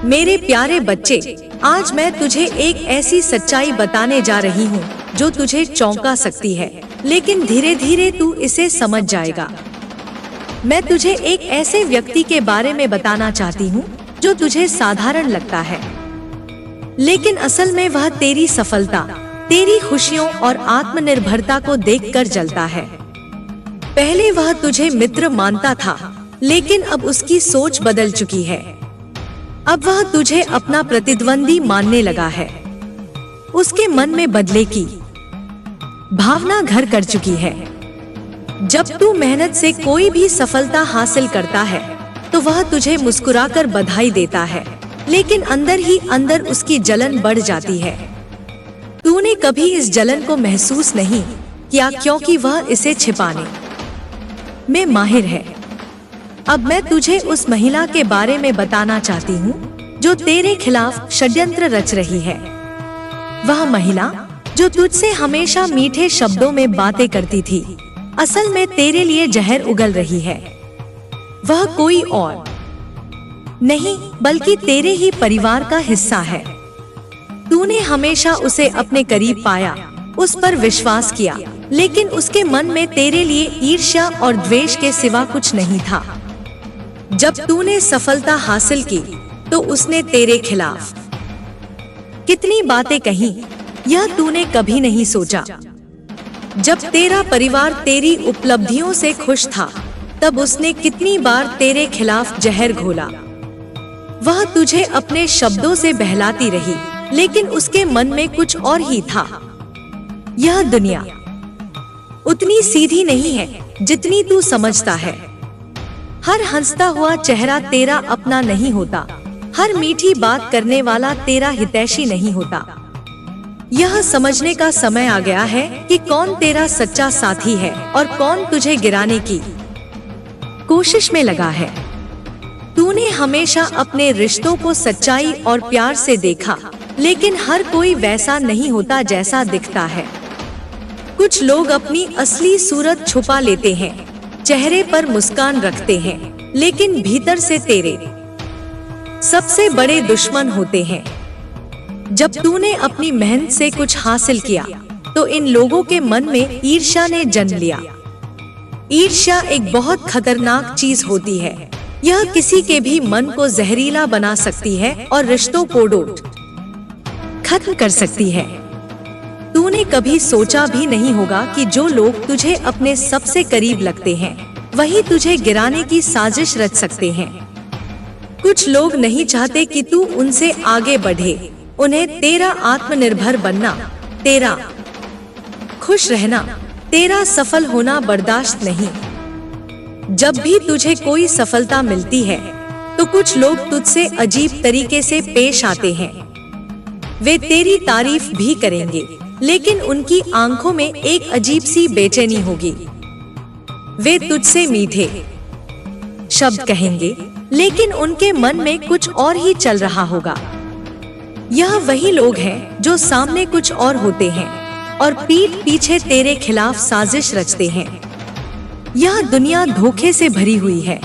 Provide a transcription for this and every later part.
मेरे प्यारे बच्चे, आज मैं तुझे एक ऐसी सच्चाई बताने जा रही हूँ जो तुझे चौंका सकती है, लेकिन धीरे धीरे तू इसे समझ जाएगा। मैं तुझे एक ऐसे व्यक्ति के बारे में बताना चाहती हूँ जो तुझे साधारण लगता है, लेकिन असल में वह तेरी सफलता, तेरी खुशियों और आत्मनिर्भरता को देखकर जलता है। पहले वह तुझे मित्र मानता था, लेकिन अब उसकी सोच बदल चुकी है। अब वह तुझे अपना प्रतिद्वंदी मानने लगा है। उसके मन में बदले की भावना घर कर चुकी है। जब तू मेहनत से कोई भी सफलता हासिल करता है तो वह तुझे मुस्कुराकर बधाई देता है, लेकिन अंदर ही अंदर उसकी जलन बढ़ जाती है। तूने कभी इस जलन को महसूस नहीं किया क्योंकि वह इसे छिपाने में माहिर है। अब मैं तुझे उस महिला के बारे में बताना चाहती हूँ जो तेरे खिलाफ षड्यंत्र रच रही है। वह महिला जो तुझसे हमेशा मीठे शब्दों में बातें करती थी, असल में तेरे लिए जहर उगल रही है। वह कोई और नहीं बल्कि तेरे ही परिवार का हिस्सा है। तूने हमेशा उसे अपने करीब पाया, उस पर विश्वास किया, लेकिन उसके मन में तेरे लिए ईर्ष्या और द्वेष के सिवा कुछ नहीं था। जब तूने सफलता हासिल की तो उसने तेरे खिलाफ कितनी बातें कही, यह तूने कभी नहीं सोचा। जब तेरा परिवार तेरी उपलब्धियों से खुश था, तब उसने कितनी बार तेरे खिलाफ जहर घोला। वह तुझे अपने शब्दों से बहलाती रही, लेकिन उसके मन में कुछ और ही था। यह दुनिया उतनी सीधी नहीं है जितनी तू समझता है। हर हंसता हुआ चेहरा तेरा अपना नहीं होता, हर मीठी बात करने वाला तेरा हितैषी नहीं होता। यह समझने का समय आ गया है कि कौन तेरा सच्चा साथी है और कौन तुझे गिराने की कोशिश में लगा है। तूने हमेशा अपने रिश्तों को सच्चाई और प्यार से देखा, लेकिन हर कोई वैसा नहीं होता जैसा दिखता है। कुछ लोग अपनी असली सूरत छुपा लेते हैं, चेहरे पर मुस्कान रखते हैं, लेकिन भीतर से तेरे सबसे बड़े दुश्मन होते हैं। जब तूने अपनी मेहनत से कुछ हासिल किया तो इन लोगों के मन में ईर्ष्या ने जन्म लिया। ईर्ष्या एक बहुत खतरनाक चीज होती है। यह किसी के भी मन को जहरीला बना सकती है और रिश्तों को खत्म कर सकती है। तूने कभी सोचा भी नहीं होगा कि जो लोग तुझे अपने सबसे करीब लगते हैं, वही तुझे गिराने की साजिश रच सकते हैं। कुछ लोग नहीं चाहते कि तू उनसे आगे बढ़े। उन्हें तेरा आत्मनिर्भर बनना, तेरा खुश रहना, तेरा सफल होना बर्दाश्त नहीं। जब भी तुझे कोई सफलता मिलती है तो कुछ लोग तुझसे अजीब तरीके से पेश आते हैं। वे तेरी तारीफ भी करेंगे, लेकिन उनकी आंखों में एक अजीब सी बेचैनी होगी। वे तुझसे मीठे शब्द कहेंगे, लेकिन उनके मन में कुछ और ही चल रहा होगा। यह वही लोग हैं जो सामने कुछ और होते हैं और पीठ पीछे तेरे खिलाफ साजिश रचते हैं। यह दुनिया धोखे से भरी हुई है।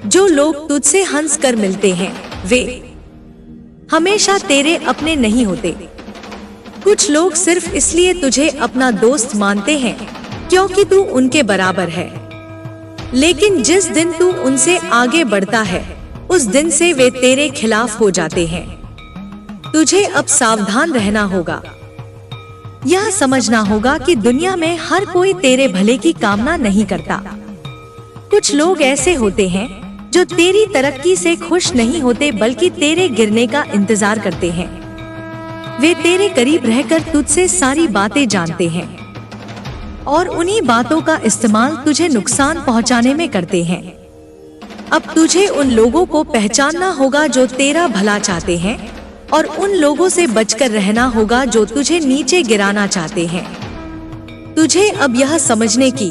जो लोग तुझसे हंस कर मिलते हैं, वे हमेशा तेरे अपने नहीं होते। कुछ लोग सिर्फ इसलिए तुझे अपना दोस्त मानते हैं क्योंकि तू उनके बराबर है, लेकिन जिस दिन तू उनसे आगे बढ़ता है, उस दिन से वे तेरे खिलाफ हो जाते हैं। तुझे अब सावधान रहना होगा। यह समझना होगा कि दुनिया में हर कोई तेरे भले की कामना नहीं करता। कुछ लोग ऐसे होते हैं जो तेरी तरक्की से खुश नहीं होते, बल्कि तेरे गिरने का इंतजार करते हैं। वे तेरे करीब रहकर तुझसे सारी बातें जानते हैं और उन्हीं बातों का इस्तेमाल तुझे नुकसान पहुंचाने में करते हैं। अब तुझे उन लोगों को पहचानना होगा जो तेरा भला चाहते हैं, और उन लोगों से बचकर रहना होगा जो तुझे नीचे गिराना चाहते हैं। तुझे अब यह समझने की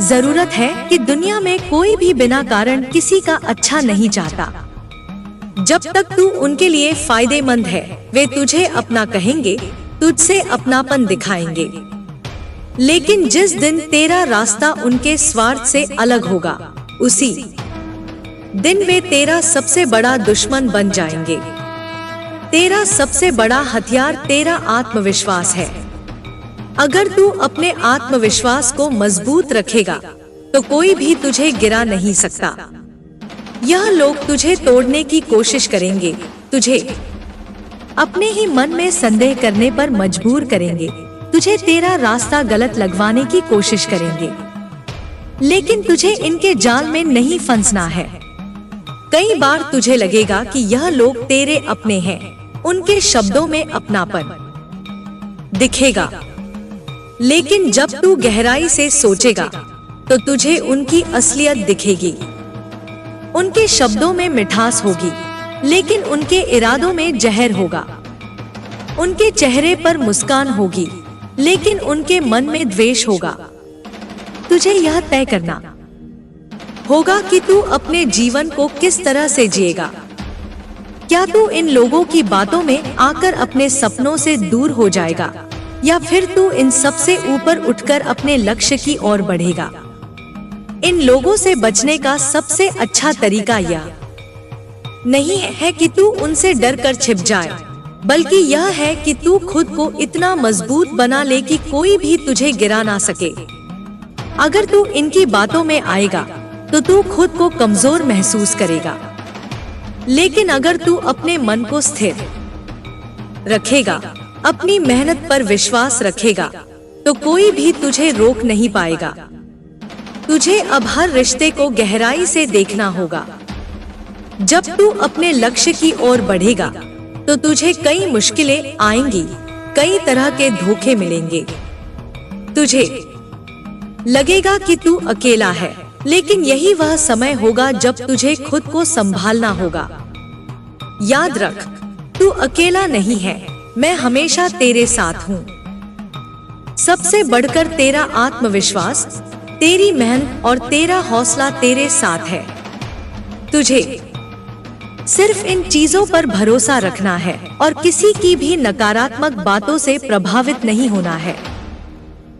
जरूरत है कि दुनिया में कोई भी बिना कारण किसी का अच्छा नहीं चाहता। जब तक तू उनके लिए फायदेमंद है, वे तुझे अपना कहेंगे, तुझसे अपनापन दिखाएंगे। लेकिन जिस दिन तेरा रास्ता उनके स्वार्थ से अलग होगा, उसी दिन वे तेरा सबसे बड़ा दुश्मन बन जाएंगे। तेरा सबसे बड़ा हथियार तेरा आत्मविश्वास है। अगर तू अपने आत्मविश्वास को मजबूत रखेगा तो कोई भी तुझे गिरा नहीं सकता। यह लोग तुझे तोड़ने की कोशिश करेंगे, तुझे अपने ही मन में संदेह करने पर मजबूर करेंगे, तुझे तेरा रास्ता गलत लगवाने की कोशिश करेंगे, लेकिन तुझे इनके जाल में नहीं फंसना है। कई बार तुझे लगेगा कि यह लोग तेरे अपने हैं, उनके शब्दों में अपनापन दिखेगा, लेकिन जब तू गहराई से सोचेगा तो तुझे उनकी असलियत दिखेगी। उनके शब्दों में मिठास होगी, लेकिन उनके इरादों में जहर होगा। उनके चेहरे पर मुस्कान होगी, लेकिन उनके मन में द्वेष होगा। तुझे यह तय करना होगा कि तू अपने जीवन को किस तरह से जिएगा। क्या तू इन लोगों की बातों में आकर अपने सपनों से दूर हो जाएगा, या फिर तू इन सब से ऊपर उठकर अपने लक्ष्य की ओर बढ़ेगा। इन लोगों से बचने का सबसे अच्छा तरीका यह नहीं है कि तू उनसे डरकर छिप जाए, बल्कि यह है कि तू खुद को इतना मजबूत बना ले कि कोई भी तुझे गिरा ना सके। अगर तू इनकी बातों में आएगा तो तू खुद को कमजोर महसूस करेगा, लेकिन अगर तू अपने मन को स्थिर रखेगा, अपनी मेहनत पर विश्वास रखेगा, तो कोई भी तुझे रोक नहीं पाएगा। तुझे अब हर रिश्ते को गहराई से देखना होगा। जब तू अपने लक्ष्य की ओर बढ़ेगा तो तुझे कई मुश्किलें आएंगी, कई तरह के धोखे मिलेंगे। तुझे लगेगा कि तू अकेला है, लेकिन यही वह समय होगा जब तुझे खुद को संभालना होगा। याद रख, तू अकेला नहीं है, मैं हमेशा तेरे साथ हूँ। सबसे बढ़कर तेरा आत्मविश्वास, तेरी मेहनत और तेरा हौसला तेरे साथ है। तुझे सिर्फ इन चीजों पर भरोसा रखना है और किसी की भी नकारात्मक बातों से प्रभावित नहीं होना है।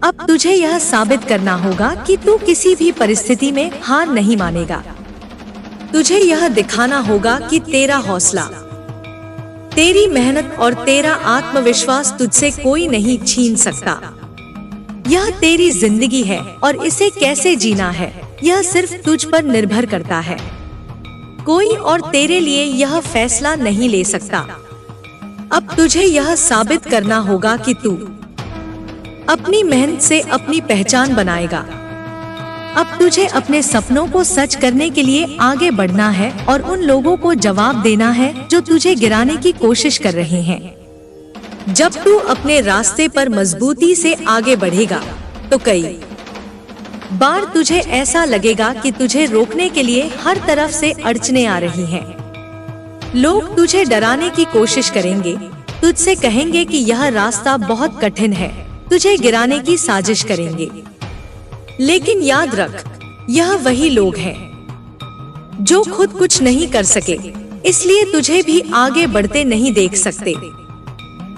अब तुझे यह साबित करना होगा कि तू किसी भी परिस्थिति में हार नहीं मानेगा। तुझे यह दिखाना होगा कि तेरा हौसला, तेरी मेहनत और तेरा आत्मविश्वास तुझसे कोई नहीं छीन सकता। यह तेरी जिंदगी है और इसे कैसे जीना है यह सिर्फ तुझ पर निर्भर करता है। कोई और तेरे लिए यह फैसला नहीं ले सकता। अब तुझे यह साबित करना होगा कि तू अपनी मेहनत से अपनी पहचान बनाएगा। अब तुझे अपने सपनों को सच करने के लिए आगे बढ़ना है और उन लोगों को जवाब देना है जो तुझे गिराने की कोशिश कर रहे हैं। जब तू अपने रास्ते पर मजबूती से आगे बढ़ेगा तो कई बार तुझे ऐसा लगेगा कि तुझे रोकने के लिए हर तरफ से अड़चने आ रही हैं। लोग तुझे डराने की कोशिश करेंगे, तुझसे कहेंगे कि यह रास्ता बहुत कठिन है, तुझे गिराने की साजिश करेंगे। लेकिन याद रख, यह वही लोग हैं जो खुद कुछ नहीं कर सके, इसलिए तुझे भी आगे बढ़ते नहीं देख सकते।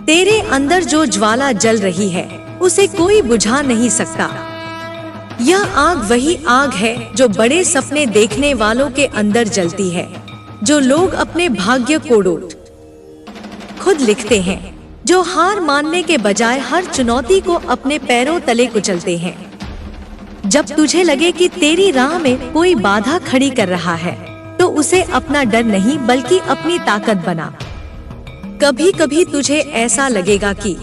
तेरे अंदर जो ज्वाला जल रही है उसे कोई बुझा नहीं सकता। यह आग वही आग है जो बड़े सपने देखने वालों के अंदर जलती है, जो लोग अपने भाग्य को खुद लिखते हैं, जो हार मानने के बजाय हर चुनौती को अपने पैरों तले कुचलते हैं। जब तुझे लगे कि तेरी राह में कोई बाधा खड़ी कर रहा है तो उसे अपना डर नहीं बल्कि अपनी ताकत बना। कभी कभी तुझे ऐसा लगेगा कि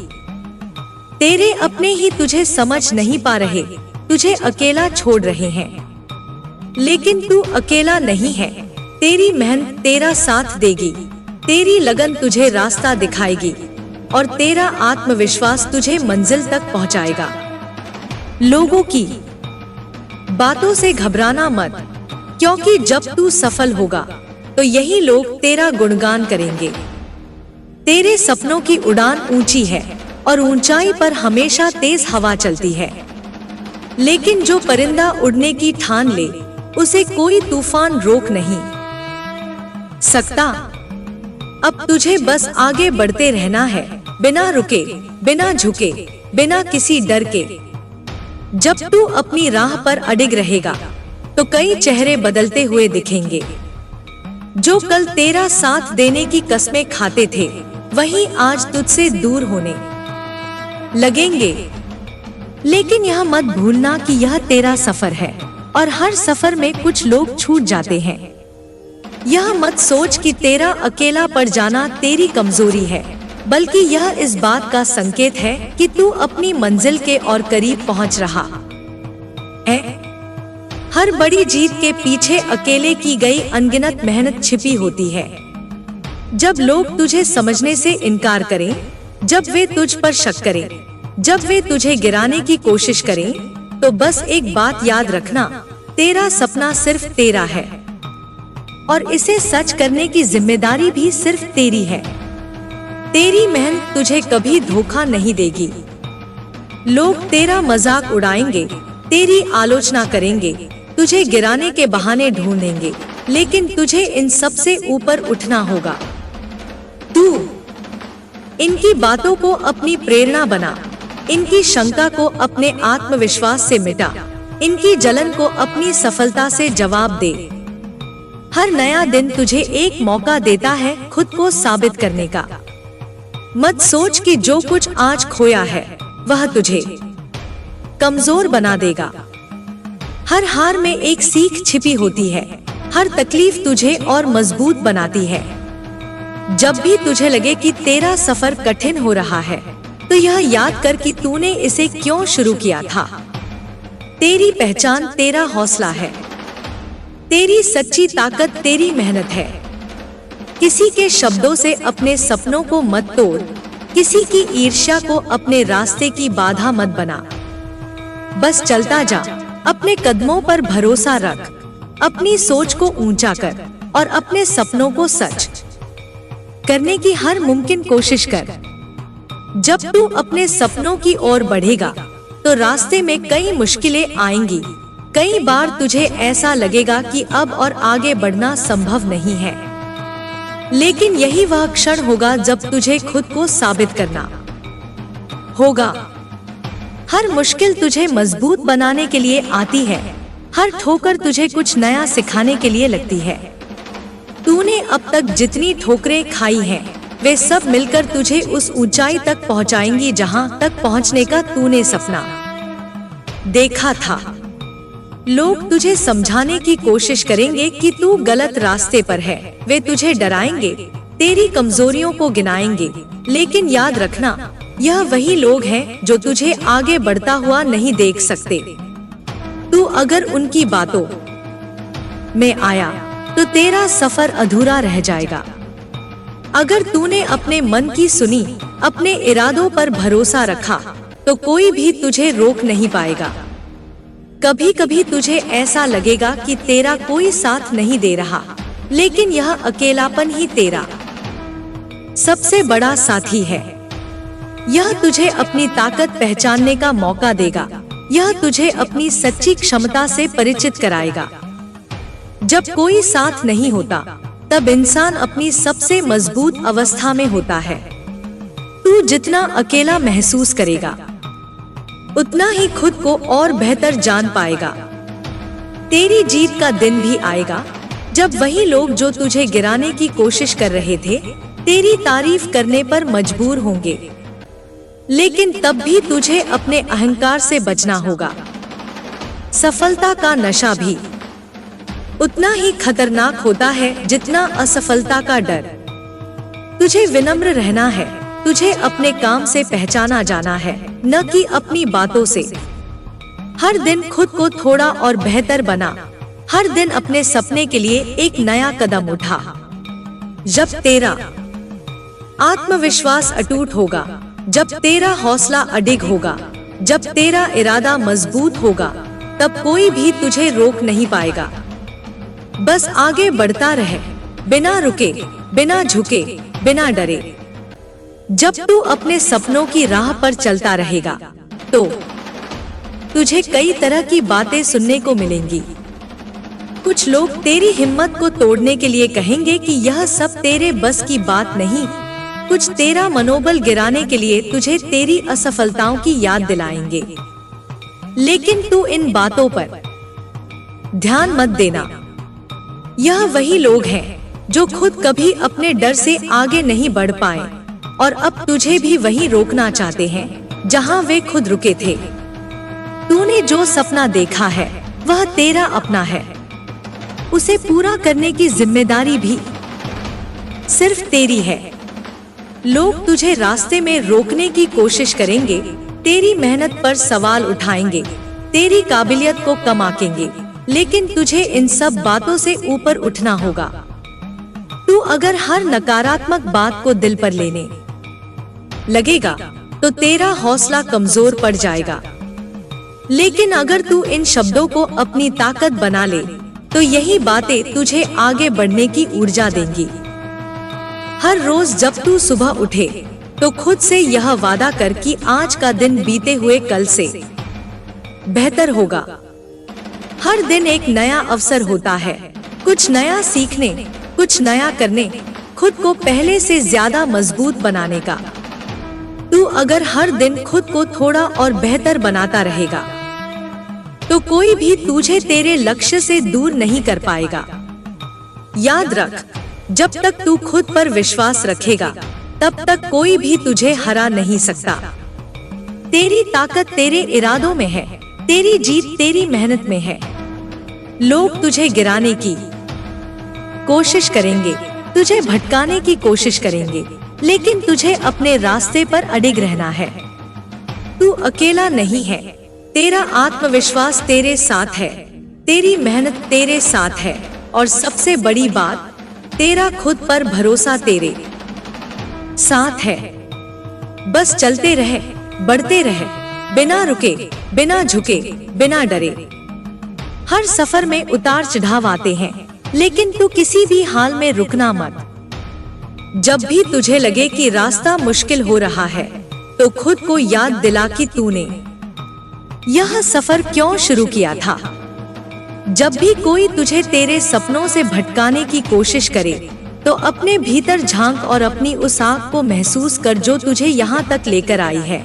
तेरे अपने ही तुझे समझ नहीं पा रहे, तुझे अकेला छोड़ रहे हैं, लेकिन तू अकेला नहीं है। तेरी मेहनत तेरा साथ देगी, तेरी लगन तुझे रास्ता दिखाएगी और तेरा आत्मविश्वास तुझे मंजिल तक पहुंचाएगा। लोगों की बातों से घबराना मत, क्योंकि जब तू सफल होगा तो यही लोग तेरा गुणगान करेंगे। तेरे सपनों की उड़ान ऊंची है और ऊंचाई पर हमेशा तेज हवा चलती है, लेकिन जो परिंदा उड़ने की ठान ले उसे कोई तूफान रोक नहीं सकता। अब तुझे बस आगे बढ़ते रहना है, बिना रुके, बिना झुके, बिना किसी डर के। जब तू अपनी राह पर अडिग रहेगा तो कई चेहरे बदलते हुए दिखेंगे, जो कल तेरा साथ देने की कस्में खाते थे, वही आज तुझसे दूर होने लगेंगे। लेकिन यह मत भूलना कि यह तेरा सफर है और हर सफर में कुछ लोग छूट जाते हैं। यह मत सोच कि तेरा अकेला पड़ जाना तेरी कमजोरी है, बल्कि यह इस बात का संकेत है कि तू अपनी मंजिल के और करीब पहुंच रहा है। हर बड़ी जीत के पीछे अकेले की गई अनगिनत मेहनत छिपी होती है। जब लोग तुझे समझने से इनकार करें, जब वे तुझ पर शक करें, जब वे तुझे गिराने की कोशिश करें, तो बस एक बात याद रखना, तेरा सपना सिर्फ तेरा है और इसे सच करने की जिम्मेदारी भी सिर्फ तेरी है। तेरी मेहनत तुझे कभी धोखा नहीं देगी। लोग तेरा मजाक उड़ाएंगे, तेरी आलोचना करेंगे, तुझे गिराने के बहाने ढूंढेंगे, लेकिन तुझे इन सब से ऊपर उठना होगा। तू इनकी बातों को अपनी प्रेरणा बना, इनकी शंका को अपने आत्मविश्वास से मिटा, इनकी जलन को अपनी सफलता से जवाब दे। हर नया दिन तुझे एक मौका देता है खुद को साबित करने का। मत सोच कि जो कुछ आज खोया है वह तुझे कमजोर बना देगा। हर हार में एक सीख छिपी होती है, हर तकलीफ तुझे और मजबूत बनाती है। जब भी तुझे लगे कि तेरा सफर कठिन हो रहा है, तो यह याद कर कि तूने इसे क्यों शुरू किया था। तेरी पहचान तेरा हौसला है, तेरी सच्ची ताकत तेरी मेहनत है। किसी के शब्दों से अपने सपनों को मत तोड़, किसी की ईर्ष्या को अपने रास्ते की बाधा मत बना। बस चलता जा, अपने कदमों पर भरोसा रख, अपनी सोच को ऊंचा कर और अपने सपनों को सच करने की हर मुमकिन कोशिश कर। जब तू अपने सपनों की ओर बढ़ेगा, तो रास्ते में कई मुश्किलें आएंगी। कई बार तुझे ऐसा लगेगा कि अब और आगे बढ़ना संभव नहीं है, लेकिन यही वह क्षण होगा जब तुझे खुद को साबित करना होगा। हर मुश्किल तुझे मजबूत बनाने के लिए आती है, हर ठोकर तुझे कुछ नया सिखाने के लिए लगती है। तूने अब तक जितनी ठोकरें खाई हैं, वे सब मिलकर तुझे उस ऊंचाई तक पहुंचाएंगी जहां तक पहुंचने का तूने सपना देखा था। लोग तुझे समझाने की कोशिश करेंगे कि तू गलत रास्ते पर है, वे तुझे डराएंगे, तेरी कमजोरियों को गिनाएंगे, लेकिन याद रखना, यह वही लोग हैं जो तुझे आगे बढ़ता हुआ नहीं देख सकते। तू अगर उनकी बातों में आया, तो तेरा सफर अधूरा रह जाएगा। अगर तूने अपने मन की सुनी, अपने इरादों पर भरोसा रखा, तो कोई भी तुझे रोक नहीं पाएगा। कभी कभी तुझे ऐसा लगेगा कि तेरा कोई साथ नहीं दे रहा, लेकिन यह अकेलापन ही तेरा सबसे बड़ा साथी है। यह तुझे अपनी ताकत पहचानने का मौका देगा, यह तुझे अपनी सच्ची क्षमता से परिचित कराएगा। जब कोई साथ नहीं होता, तब इंसान अपनी सबसे मजबूत अवस्था में होता है। तू जितना अकेला महसूस करेगा, उतना ही खुद को और बेहतर जान पाएगा। तेरी जीत का दिन भी आएगा, जब वही लोग जो तुझे गिराने की कोशिश कर रहे थे, तेरी तारीफ करने पर मजबूर होंगे। लेकिन तब भी तुझे अपने अहंकार से बचना होगा। सफलता का नशा भी उतना ही खतरनाक होता है जितना असफलता का डर। तुझे विनम्र रहना है, तुझे अपने काम से पहचाना जाना है, न कि अपनी बातों से। हर दिन खुद को थोड़ा और बेहतर बना, हर दिन अपने सपने के लिए एक नया कदम उठा। जब तेरा आत्मविश्वास अटूट होगा, जब तेरा हौसला अडिग होगा, जब तेरा इरादा मजबूत होगा, तब कोई भी तुझे रोक नहीं पाएगा। बस आगे बढ़ता रहे, बिना रुके, बिना झुके, बिना डरे। जब तू अपने सपनों की राह पर चलता रहेगा, तो तुझे कई तरह की बातें सुनने को मिलेंगी। कुछ लोग तेरी हिम्मत को तोड़ने के लिए कहेंगे कि यह सब तेरे बस की बात नहीं। कुछ तेरा मनोबल गिराने के लिए तुझे तेरी असफलताओं की याद दिलाएंगे। लेकिन तू इन बातों पर ध्यान मत देना। यह वही लोग हैं जो खुद कभी अपने डर से आगे नहीं बढ़ पाए और अब तुझे भी वहीं रोकना चाहते हैं जहां वे खुद रुके थे। तूने जो सपना देखा है वह तेरा अपना है, उसे पूरा करने की जिम्मेदारी भी सिर्फ तेरी है। लोग तुझे रास्ते में रोकने की कोशिश करेंगे, तेरी मेहनत पर सवाल उठाएंगे, तेरी काबिलियत को कम आंकेंगे, लेकिन तुझे इन सब बातों से ऊपर उठना होगा। तू अगर हर नकारात्मक बात को दिल पर लेने लगेगा तो तेरा हौसला कमजोर पड़ जाएगा, लेकिन अगर तू इन शब्दों को अपनी ताकत बना ले तो यही बातें तुझे आगे बढ़ने की ऊर्जा देंगी। हर रोज जब तू सुबह उठे तो खुद से यह वादा कर कि आज का दिन बीते हुए कल से बेहतर होगा। हर दिन एक नया अवसर होता है, कुछ नया सीखने, कुछ नया करने, खुद को पहले से ज्यादा मजबूत बनाने का। तू अगर हर दिन खुद को थोड़ा और बेहतर बनाता रहेगा तो कोई भी तुझे तेरे लक्ष्य से दूर नहीं कर पाएगा। याद रख, जब तक तू खुद पर विश्वास रखेगा तब तक कोई भी तुझे हरा नहीं सकता। तेरी ताकत तेरे इरादों में है, तेरी जीत तेरी मेहनत में है। लोग तुझे गिराने की कोशिश करेंगे, तुझे भटकाने की कोशिश करेंगे, लेकिन तुझे अपने रास्ते पर अडिग रहना है। तू अकेला नहीं है, तेरा आत्मविश्वास तेरे साथ है, तेरी मेहनत तेरे साथ है और सबसे बड़ी बात, तेरा खुद पर भरोसा तेरे साथ है। बस चलते रहे, बढ़ते रहे, बिना रुके, बिना झुके, बिना डरे। हर सफर में उतार चढ़ाव आते हैं, लेकिन तू किसी भी हाल में रुकना मत। जब भी तुझे लगे कि रास्ता मुश्किल हो रहा है तो खुद को याद दिला कि तूने यह सफर क्यों शुरू किया था। जब भी कोई तुझे तेरे सपनों से भटकाने की कोशिश करे तो अपने भीतर झांक और अपनी उस आग को महसूस कर जो तुझे यहाँ तक लेकर आई है।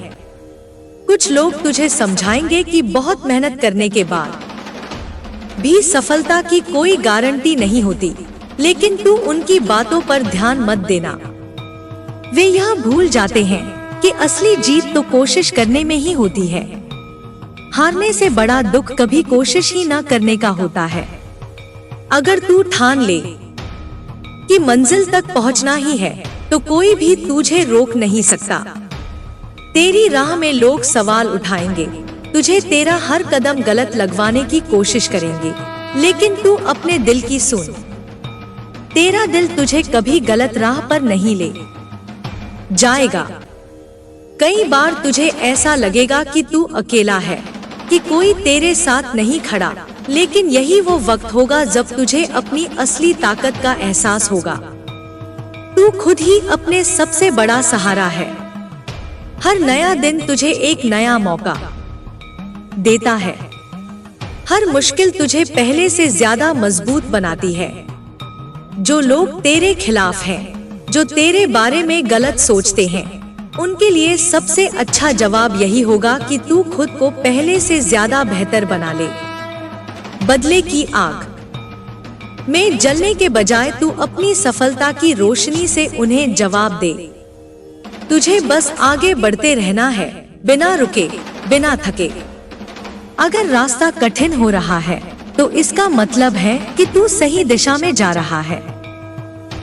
कुछ लोग तुझे समझाएंगे कि बहुत मेहनत करने के बाद भी सफलता की कोई गारंटी नहीं होती, लेकिन तू उनकी बातों पर ध्यान मत देना। वे यह भूल जाते हैं कि असली जीत तो कोशिश करने में ही होती है। हारने से बड़ा दुख कभी कोशिश ही न करने का होता है। अगर तू ठान ले कि मंजिल तक पहुंचना ही है तो कोई भी तुझे रोक नहीं सकता। तेरी राह में लोग सवाल उठाएंगे, तुझे तेरा हर कदम गलत लगवाने की कोशिश करेंगे, लेकिन तू अपने दिल की सुन। तेरा दिल तुझे कभी गलत राह पर नहीं ले जाएगा। कई बार तुझे ऐसा लगेगा कि तू अकेला है, कि कोई तेरे साथ नहीं खड़ा, लेकिन यही वो वक्त होगा जब तुझे अपनी असली ताकत का एहसास होगा। तू खुद ही अपने सबसे बड़ा सहारा है। हर नया दिन तुझे एक नया मौका देता है। हर मुश्किल तुझे पहले से ज्यादा मजबूत बनाती है। जो लोग तेरे खिलाफ हैं, जो तेरे बारे में गलत सोचते हैं, उनके लिए सबसे अच्छा जवाब यही होगा कि तू खुद को पहले से ज्यादा बेहतर बना ले। बदले की आग में जलने के बजाय तू अपनी सफलता की रोशनी से उन्हें जवाब दे। तुझे बस आगे बढ़ते रहना है, बिना रुके, बिना थके। अगर रास्ता कठिन हो रहा है तो इसका मतलब है कि तू सही दिशा में जा रहा है।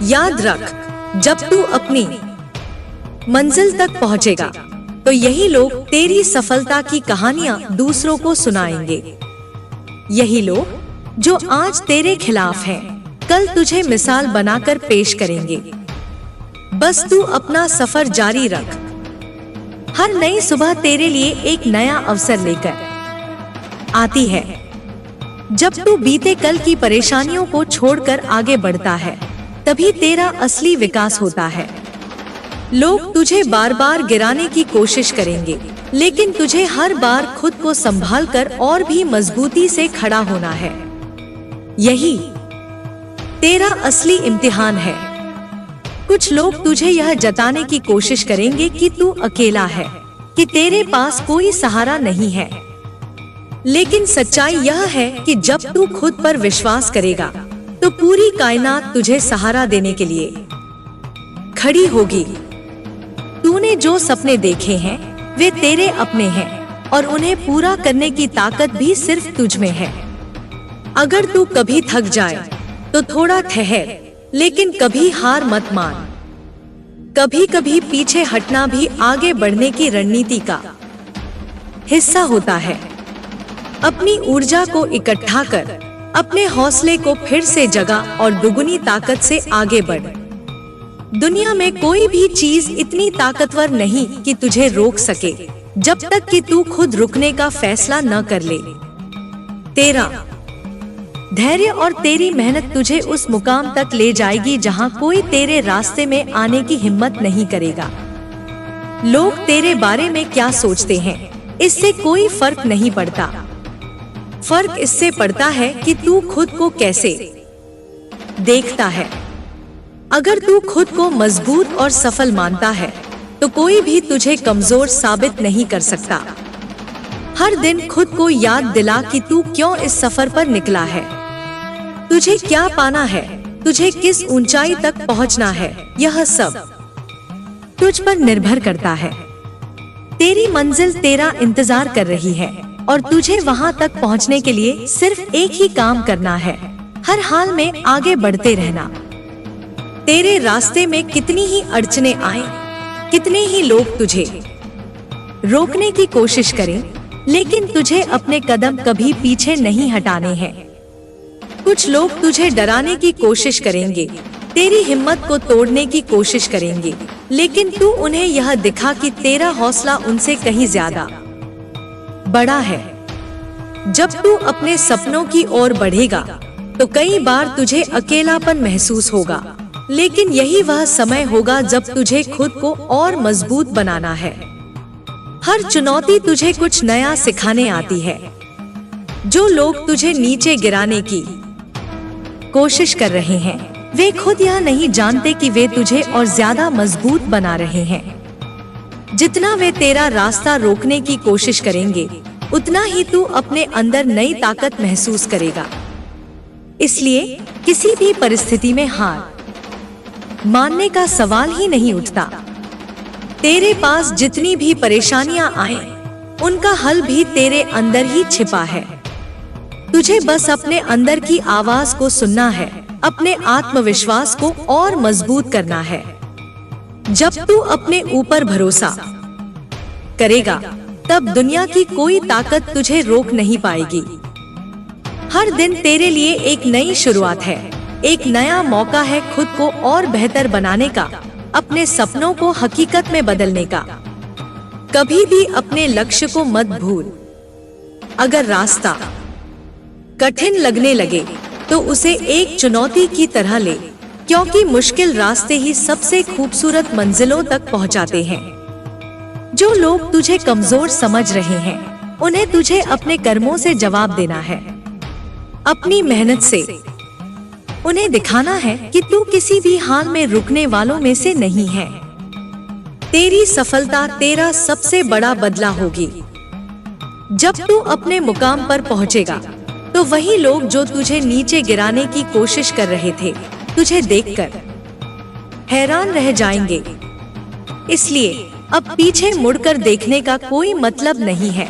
याद रख, जब तू अपनी मंजिल तक पहुंचेगा तो यही लोग तेरी सफलता की कहानियां दूसरों को सुनाएंगे। यही लोग जो आज तेरे खिलाफ हैं, कल तुझे मिसाल बनाकर पेश करेंगे। बस तू अपना सफर जारी रख। हर नई सुबह तेरे लिए एक नया अवसर लेकर आती है। जब तू बीते कल की परेशानियों को छोड़कर आगे बढ़ता है, तभी तेरा असली विकास होता है। लोग तुझे बार बार गिराने की कोशिश करेंगे, लेकिन तुझे हर बार खुद को संभालकर और भी मजबूती से खड़ा होना है। यही तेरा असली इम्तिहान है। कुछ लोग तुझे यह जताने की कोशिश करेंगे कि तू अकेला है, कि तेरे पास कोई सहारा नहीं है, लेकिन सच्चाई यह है कि जब तू खुद पर विश्वास करेगा तो पूरी कायनात तुझे सहारा देने के लिए खड़ी होगी। तूने जो सपने देखे हैं वे तेरे अपने हैं और उन्हें पूरा करने की ताकत भी सिर्फ तुझ में है। अगर तू कभी थक जाए तो थोड़ा ठहर, लेकिन कभी हार मत मान। कभी कभी पीछे हटना भी आगे बढ़ने की रणनीति का हिस्सा होता है। अपनी ऊर्जा को इकट्ठा कर, अपने हौसले को फिर से जगा और दुगुनी ताकत से आगे बढ़। दुनिया में कोई भी चीज इतनी ताकतवर नहीं कि तुझे रोक सके, जब तक कि तू खुद रुकने का फैसला न कर ले। तेरा धैर्य और तेरी मेहनत तुझे उस मुकाम तक ले जाएगी जहां कोई तेरे रास्ते में आने की हिम्मत नहीं करेगा। लोग तेरे बारे में क्या सोचते हैं, इससे कोई फर्क नहीं पड़ता। फर्क इससे पड़ता है कि तू खुद को कैसे देखता है। अगर तू खुद को मजबूत और सफल मानता है तो कोई भी तुझे कमजोर साबित नहीं कर सकता। हर दिन खुद को याद दिला कि तू क्यों इस सफर पर निकला है, तुझे क्या पाना है, तुझे किस ऊंचाई तक पहुंचना है। यह सब तुझ पर निर्भर करता है। तेरी मंजिल तेरा इंतजार कर रही है और तुझे वहां तक पहुंचने के लिए सिर्फ एक ही काम करना है, हर हाल में आगे बढ़ते रहना। तेरे रास्ते में कितनी ही अड़चने आए, कितने ही लोग तुझे रोकने की कोशिश करें, लेकिन तुझे अपने कदम कभी पीछे नहीं हटाने हैं। कुछ लोग तुझे डराने की कोशिश करेंगे, तेरी हिम्मत को तोड़ने की कोशिश करेंगे, लेकिन तू उन्हें यह दिखा कि तेरा हौसला उनसे कहीं ज्यादा बड़ा है। जब तू अपने सपनों की ओर बढ़ेगा तो कई बार तुझे अकेलापन महसूस होगा, लेकिन यही वह समय होगा जब तुझे खुद को और मजबूत बनाना है। हर चुनौती तुझे कुछ नया सिखाने आती है। जो लोग तुझे नीचे गिराने की कोशिश कर रहे हैं, वे खुद यह नहीं जानते कि वे तुझे और ज्यादा मजबूत बना रहे हैं। जितना वे तेरा रास्ता रोकने की कोशिश करेंगे, उतना ही तू अपने अंदर नई ताकत महसूस करेगा। इसलिए किसी भी परिस्थिति में हार मानने का सवाल ही नहीं उठता। तेरे पास जितनी भी परेशानियां आए, उनका हल भी तेरे अंदर ही छिपा है। तुझे बस अपने अंदर की आवाज को सुनना है, अपने आत्मविश्वास को और मजबूत करना है। जब तू अपने ऊपर भरोसा करेगा, तब दुनिया की कोई ताकत तुझे रोक नहीं पाएगी। हर दिन तेरे लिए एक नई शुरुआत है, एक नया मौका है खुद को और बेहतर बनाने का, अपने सपनों को हकीकत में बदलने का। कभी भी अपने लक्ष्य को मत भूल। अगर रास्ता कठिन लगने लगे तो उसे एक चुनौती की तरह ले, क्योंकि मुश्किल रास्ते ही सबसे खूबसूरत मंजिलों तक पहुंचाते हैं। जो लोग तुझे कमजोर समझ रहे हैं, उन्हें तुझे अपने कर्मों से जवाब देना है। अपनी मेहनत से उन्हें दिखाना है कि तू किसी भी हाल में रुकने वालों में से नहीं है। तेरी सफलता तेरा सबसे बड़ा बदला होगी। जब तू अपने मुकाम पर पहुंचेगा, तो वही लोग जो तुझे नीचे गिराने की कोशिश कर रहे थे, तुझे देखकर हैरान रह जाएंगे। इसलिए अब पीछे मुड़कर देखने का कोई मतलब नहीं है।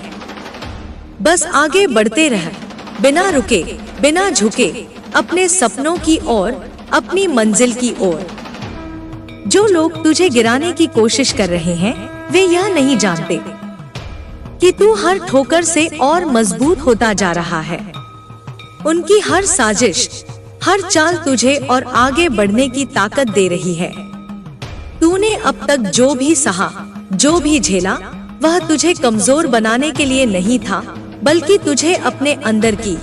बस आगे बढ़ते रह, बिना रुके, बिना झुके, अपने सपनों की ओर, अपनी मंजिल की ओर। जो लोग तुझे गिराने की कोशिश कर रहे हैं, वे यह नहीं जानते कि तू हर ठोकर से और मजबूत होता जा रहा है। उनकी हर साजिश, हर चाल तुझे और आगे बढ़ने की ताकत दे रही है। तूने अब तक जो भी सहा, जो भी झेला, वह तुझे कमजोर बनाने के लिए नहीं था, बल्कि तुझे अपने अंदर की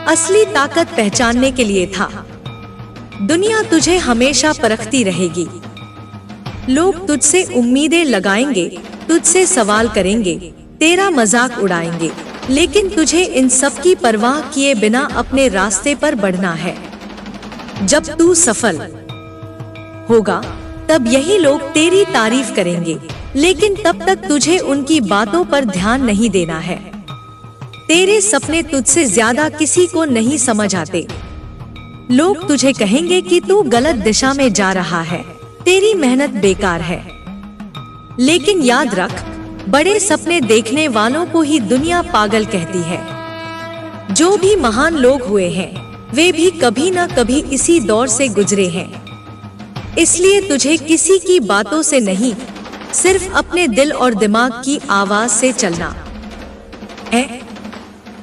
असली ताकत पहचानने के लिए था। दुनिया तुझे हमेशा परखती रहेगी। लोग तुझसे उम्मीदें लगाएंगे, तुझसे सवाल करेंगे, तेरा मजाक उड़ाएंगे, लेकिन तुझे इन सब की परवाह किए बिना अपने रास्ते पर बढ़ना है। जब तू सफल होगा, तब यही लोग तेरी तारीफ करेंगे, लेकिन तब तक तुझे उनकी बातों पर ध्यान नहीं देना है। तेरे सपने तुझसे ज्यादा किसी को नहीं समझ आते। लोग तुझे कहेंगे कि तू गलत दिशा में जा रहा है, तेरी मेहनत बेकार है। लेकिन याद रख, बड़े सपने देखने वालों को ही दुनिया पागल कहती है। जो भी महान लोग हुए हैं, वे भी कभी न कभी इसी दौर से गुजरे हैं। इसलिए तुझे किसी की बातों से नहीं, सिर्फ अपने दिल और दिमाग की आवाज से चलना है।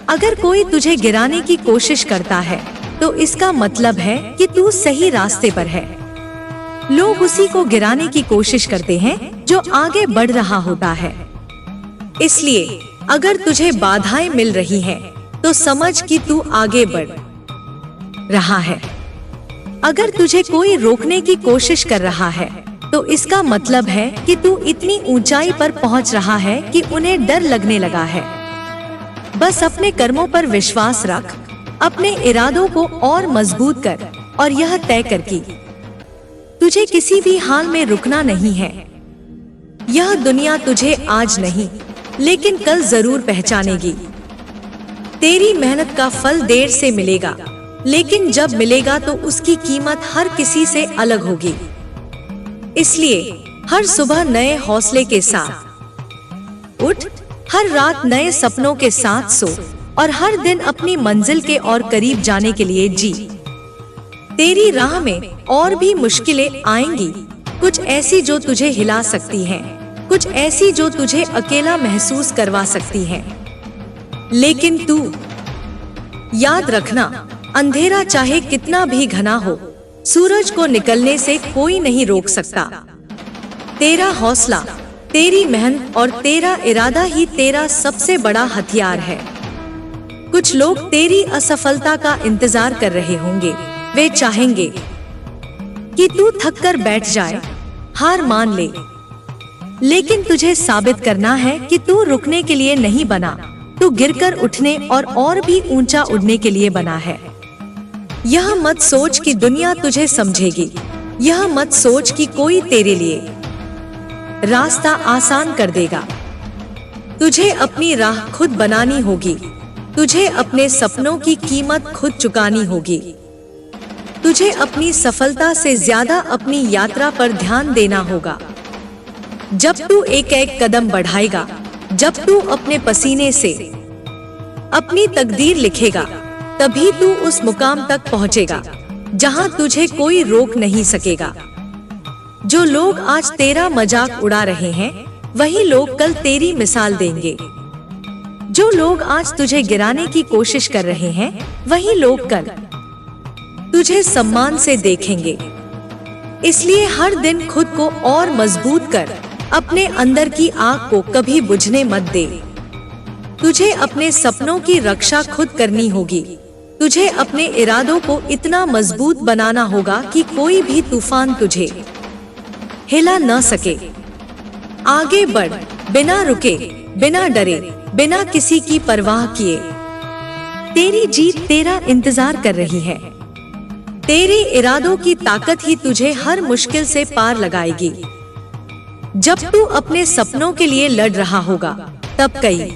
अगर कोई तुझे गिराने की कोशिश करता है, तो इसका मतलब है कि तू सही रास्ते पर है। लोग उसी को गिराने की कोशिश करते हैं जो आगे बढ़ रहा होता है। इसलिए अगर तुझे बाधाएं मिल रही हैं, तो समझ कि तू आगे बढ़ रहा है। अगर तुझे कोई रोकने की कोशिश कर रहा है, तो इसका मतलब है कि तू इतनी ऊंचाई पर पहुंच रहा है कि उन्हें डर लगने लगा है। बस अपने कर्मों पर विश्वास रख, अपने इरादों को और मजबूत कर और यह तय कर कि तुझे किसी भी हाल में रुकना नहीं है। यह दुनिया तुझे आज नहीं, लेकिन कल जरूर पहचानेगी। तेरी मेहनत का फल देर से मिलेगा, लेकिन जब मिलेगा तो उसकी कीमत हर किसी से अलग होगी। इसलिए हर सुबह नए हौसले के साथ उठ, हर रात नए सपनों के साथ सो और हर दिन अपनी मंजिल के और करीब जाने के लिए जी। तेरी राह में और भी मुश्किलें आएंगी, कुछ ऐसी जो तुझे हिला सकती हैं, कुछ ऐसी जो तुझे अकेला महसूस करवा सकती हैं। लेकिन तू याद रखना, अंधेरा चाहे कितना भी घना हो, सूरज को निकलने से कोई नहीं रोक सकता। तेरा हौसला, तेरी मेहनत और तेरा इरादा ही तेरा सबसे बड़ा हथियार है। कुछ लोग तेरी असफलता का इंतजार कर रहे होंगे। वे चाहेंगे कि तू थक कर बैठ जाए, हार मान ले। लेकिन तुझे साबित करना है कि तू रुकने के लिए नहीं बना, तू गिरकर उठने और भी ऊंचा उड़ने के लिए बना है। यह मत सोच कि दुनिया तुझे समझेगी, यह मत सोच कि कोई तेरे लिए रास्ता आसान कर देगा। तुझे अपनी राह खुद बनानी होगी, तुझे अपने सपनों की कीमत खुद चुकानी होगी। तुझे अपनी सफलता से ज्यादा अपनी यात्रा पर ध्यान देना होगा। जब तू एक एक कदम बढ़ाएगा, जब तू अपने पसीने से अपनी तकदीर लिखेगा, तभी तू उस मुकाम तक पहुंचेगा जहां तुझे कोई रोक नहीं सकेगा। जो लोग आज तेरा मजाक उड़ा रहे हैं, वही लोग कल तेरी मिसाल देंगे। जो लोग आज तुझे गिराने की कोशिश कर रहे हैं, वही लोग कल तुझे सम्मान से देखेंगे। इसलिए हर दिन खुद को और मजबूत कर, अपने अंदर की आग को कभी बुझने मत दे। तुझे अपने सपनों की रक्षा खुद करनी होगी। तुझे अपने इरादों को इतना मजबूत बनाना होगा कि कोई भी तूफान तुझे हिला न सके। आगे बढ़, बिना रुके, बिना डरे, बिना किसी की परवाह किए। तेरी जीत तेरा इंतजार कर रही है। तेरे इरादों की ताकत ही तुझे हर मुश्किल से पार लगाएगी। जब तू अपने सपनों के लिए लड़ रहा होगा, तब कई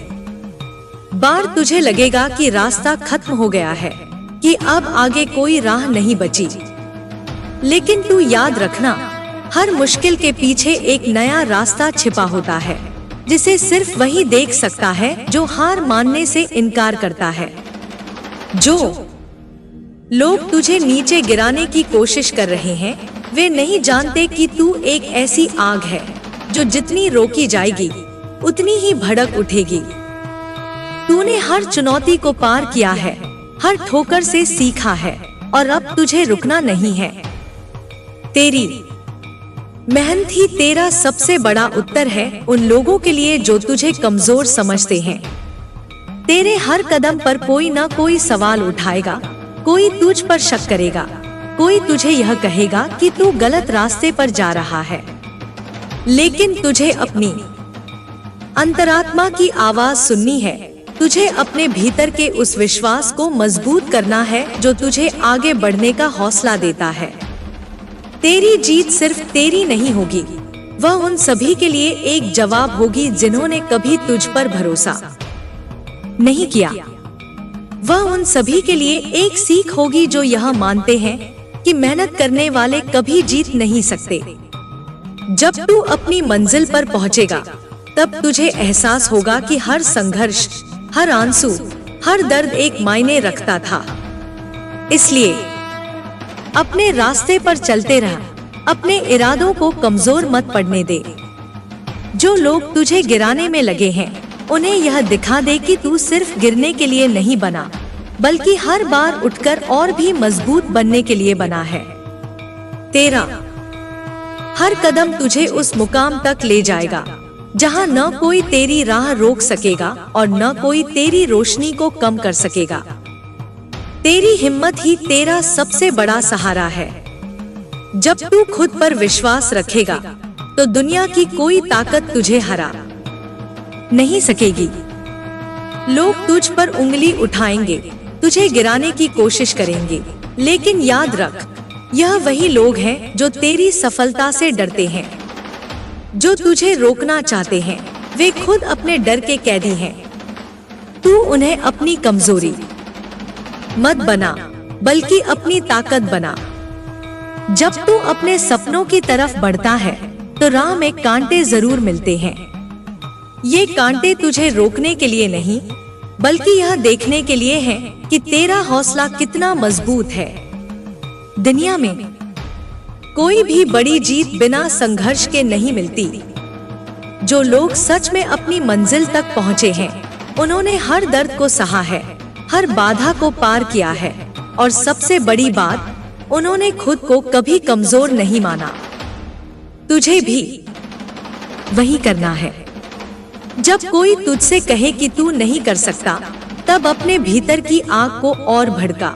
बार तुझे लगेगा कि रास्ता खत्म हो गया है, कि अब आगे कोई राह नहीं बची। लेकिन तू याद रखना, हर मुश्किल के पीछे एक नया रास्ता छिपा होता है, जिसे सिर्फ वही देख सकता है जो हार मानने से इनकार करता है। जो लोग तुझे नीचे गिराने की कोशिश कर रहे हैं, वे नहीं जानते कि तू एक ऐसी आग है जो जितनी रोकी जाएगी, उतनी ही भड़क उठेगी। तूने हर चुनौती को पार किया है, हर ठोकर से सीखा है, और अब तुझे रुकना नहीं है। तेरी मेहनत ही तेरा सबसे बड़ा उत्तर है उन लोगों के लिए जो तुझे कमजोर समझते हैं। तेरे हर कदम पर कोई ना कोई सवाल उठाएगा, कोई तुझ पर शक करेगा, कोई तुझे यह कहेगा कि तू गलत रास्ते पर जा रहा है। लेकिन तुझे अपनी अंतरात्मा की आवाज सुननी है। तुझे अपने भीतर के उस विश्वास को मजबूत करना है जो तुझे आगे बढ़ने का हौसला देता है। तेरी जीत सिर्फ तेरी नहीं होगी, वह उन सभी के लिए एक जवाब होगी जिन्होंने कभी तुझ पर भरोसा नहीं किया। वह उन सभी के लिए एक सीख होगी जो यह मानते हैं कि मेहनत करने वाले कभी जीत नहीं सकते। जब तू अपनी मंजिल पर पहुंचेगा, तब तुझे एहसास होगा कि हर संघर्ष, हर आंसू, हर दर्द एक मायने रखता था। इसलिए अपने रास्ते पर चलते रह, अपने इरादों को कमजोर मत पड़ने दे। जो लोग तुझे गिराने में लगे हैं, उन्हें यह दिखा दे कि तू सिर्फ गिरने के लिए नहीं बना, बल्कि हर बार उठकर और भी मजबूत बनने के लिए बना है। तेरा हर कदम तुझे उस मुकाम तक ले जाएगा जहां न कोई तेरी राह रोक सकेगा और न कोई तेरी रोशनी को कम कर सकेगा। तेरी हिम्मत ही तेरा सबसे बड़ा सहारा है। जब तू खुद पर विश्वास रखेगा, तो दुनिया की कोई ताकत तुझे हरा नहीं सकेगी। लोग तुझ पर उंगली उठाएंगे, तुझे गिराने की कोशिश करेंगे, लेकिन याद रख, यह वही लोग हैं जो तेरी सफलता से डरते हैं। जो तुझे रोकना चाहते हैं, वे खुद अपने डर के कैदी हैं। तू उन्हें अपनी कमजोरी मत बना, बल्कि अपनी ताकत बना। जब तू अपने सपनों की तरफ बढ़ता है, तो राह में कांटे जरूर मिलते हैं। ये कांटे तुझे रोकने के लिए नहीं, बल्कि यह देखने के लिए हैं कि तेरा हौसला कितना मजबूत है। दुनिया में कोई भी बड़ी जीत बिना संघर्ष के नहीं मिलती। जो लोग सच में अपनी मंजिल तक पहुंचे हैं, उन्होंने हर दर्द को सहा है, हर बाधा को पार किया है, और सबसे बड़ी बात, उन्होंने खुद को कभी कमजोर नहीं माना। तुझे भी वही करना है। जब कोई तुझसे कहे कि तू नहीं कर सकता, तब अपने भीतर की आग को और भड़का।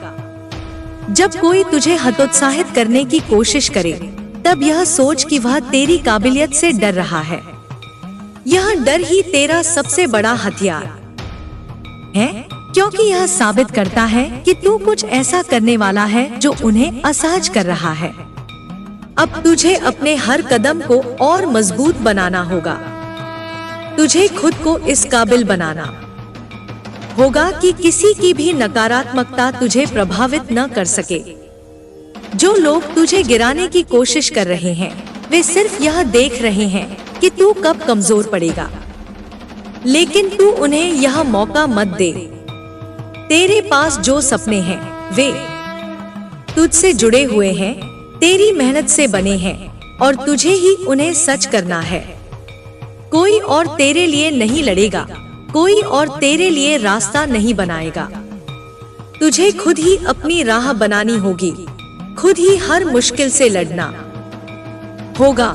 जब कोई तुझे हतोत्साहित करने की कोशिश करे, तब यह सोच कि वह तेरी काबिलियत से डर रहा है। यह डर ही तेरा सबसे बड़ा हथियार है, क्योंकि यह साबित करता है कि तू कुछ ऐसा करने वाला है जो उन्हें असहज कर रहा है। अब तुझे अपने हर कदम को और मजबूत बनाना होगा। तुझे खुद को इस काबिल बनाना होगा कि किसी की भी नकारात्मकता तुझे प्रभावित न कर सके। जो लोग तुझे गिराने की कोशिश कर रहे हैं, वे सिर्फ यह देख रहे हैं कि तू कब कमजोर पड़ेगा, लेकिन तू उन्हें यह मौका मत दे। तेरे पास जो सपने हैं, वे तुझसे जुड़े हुए हैं, तेरी मेहनत से बने हैं, और तुझे ही उन्हें सच करना है। कोई और तेरे लिए नहीं लड़ेगा, कोई और तेरे लिए रास्ता नहीं बनाएगा। तुझे खुद ही अपनी राह बनानी होगी, खुद ही हर मुश्किल से लड़ना होगा।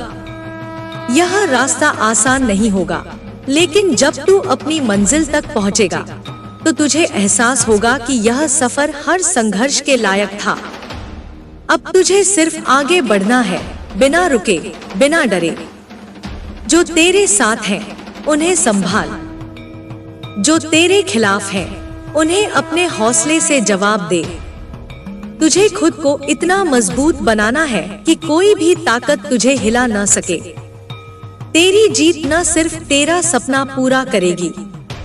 यह रास्ता आसान नहीं होगा, लेकिन जब तू अपनी मंजिल तक पहुंचेगा, तो तुझे एहसास होगा कि यह सफर हर संघर्ष के लायक था। अब तुझे सिर्फ आगे बढ़ना है, बिना रुके, बिना डरे। जो तेरे साथ हैं, उन्हें संभाल। जो तेरे खिलाफ हैं, उन्हें अपने हौसले से जवाब दे। तुझे खुद को इतना मजबूत बनाना है कि कोई भी ताकत तुझे हिला न सके। तेरी जीत न सिर्फ तेरा सपना पूरा करेगी,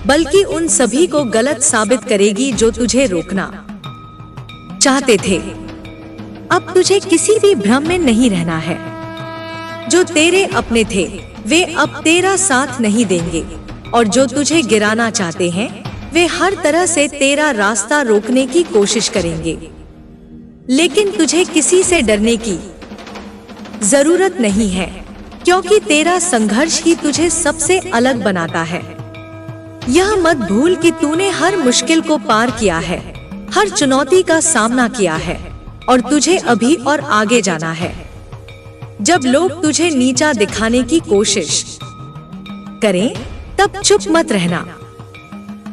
बल्कि उन सभी को गलत साबित करेगी जो तुझे रोकना चाहते थे। अब तुझे किसी भी भ्रम में नहीं रहना है। जो तेरे अपने थे, वे अब तेरा साथ नहीं देंगे, और जो तुझे गिराना चाहते हैं, वे हर तरह से तेरा रास्ता रोकने की कोशिश करेंगे। लेकिन तुझे किसी से डरने की जरूरत नहीं है, क्योंकि तेरा संघर्ष ही तुझे सबसे अलग बनाता है। यह मत भूल कि तूने हर मुश्किल को पार किया है, हर चुनौती का सामना किया है, और तुझे अभी और आगे जाना है। जब लोग तुझे नीचा दिखाने की कोशिश करें, तब चुप मत रहना।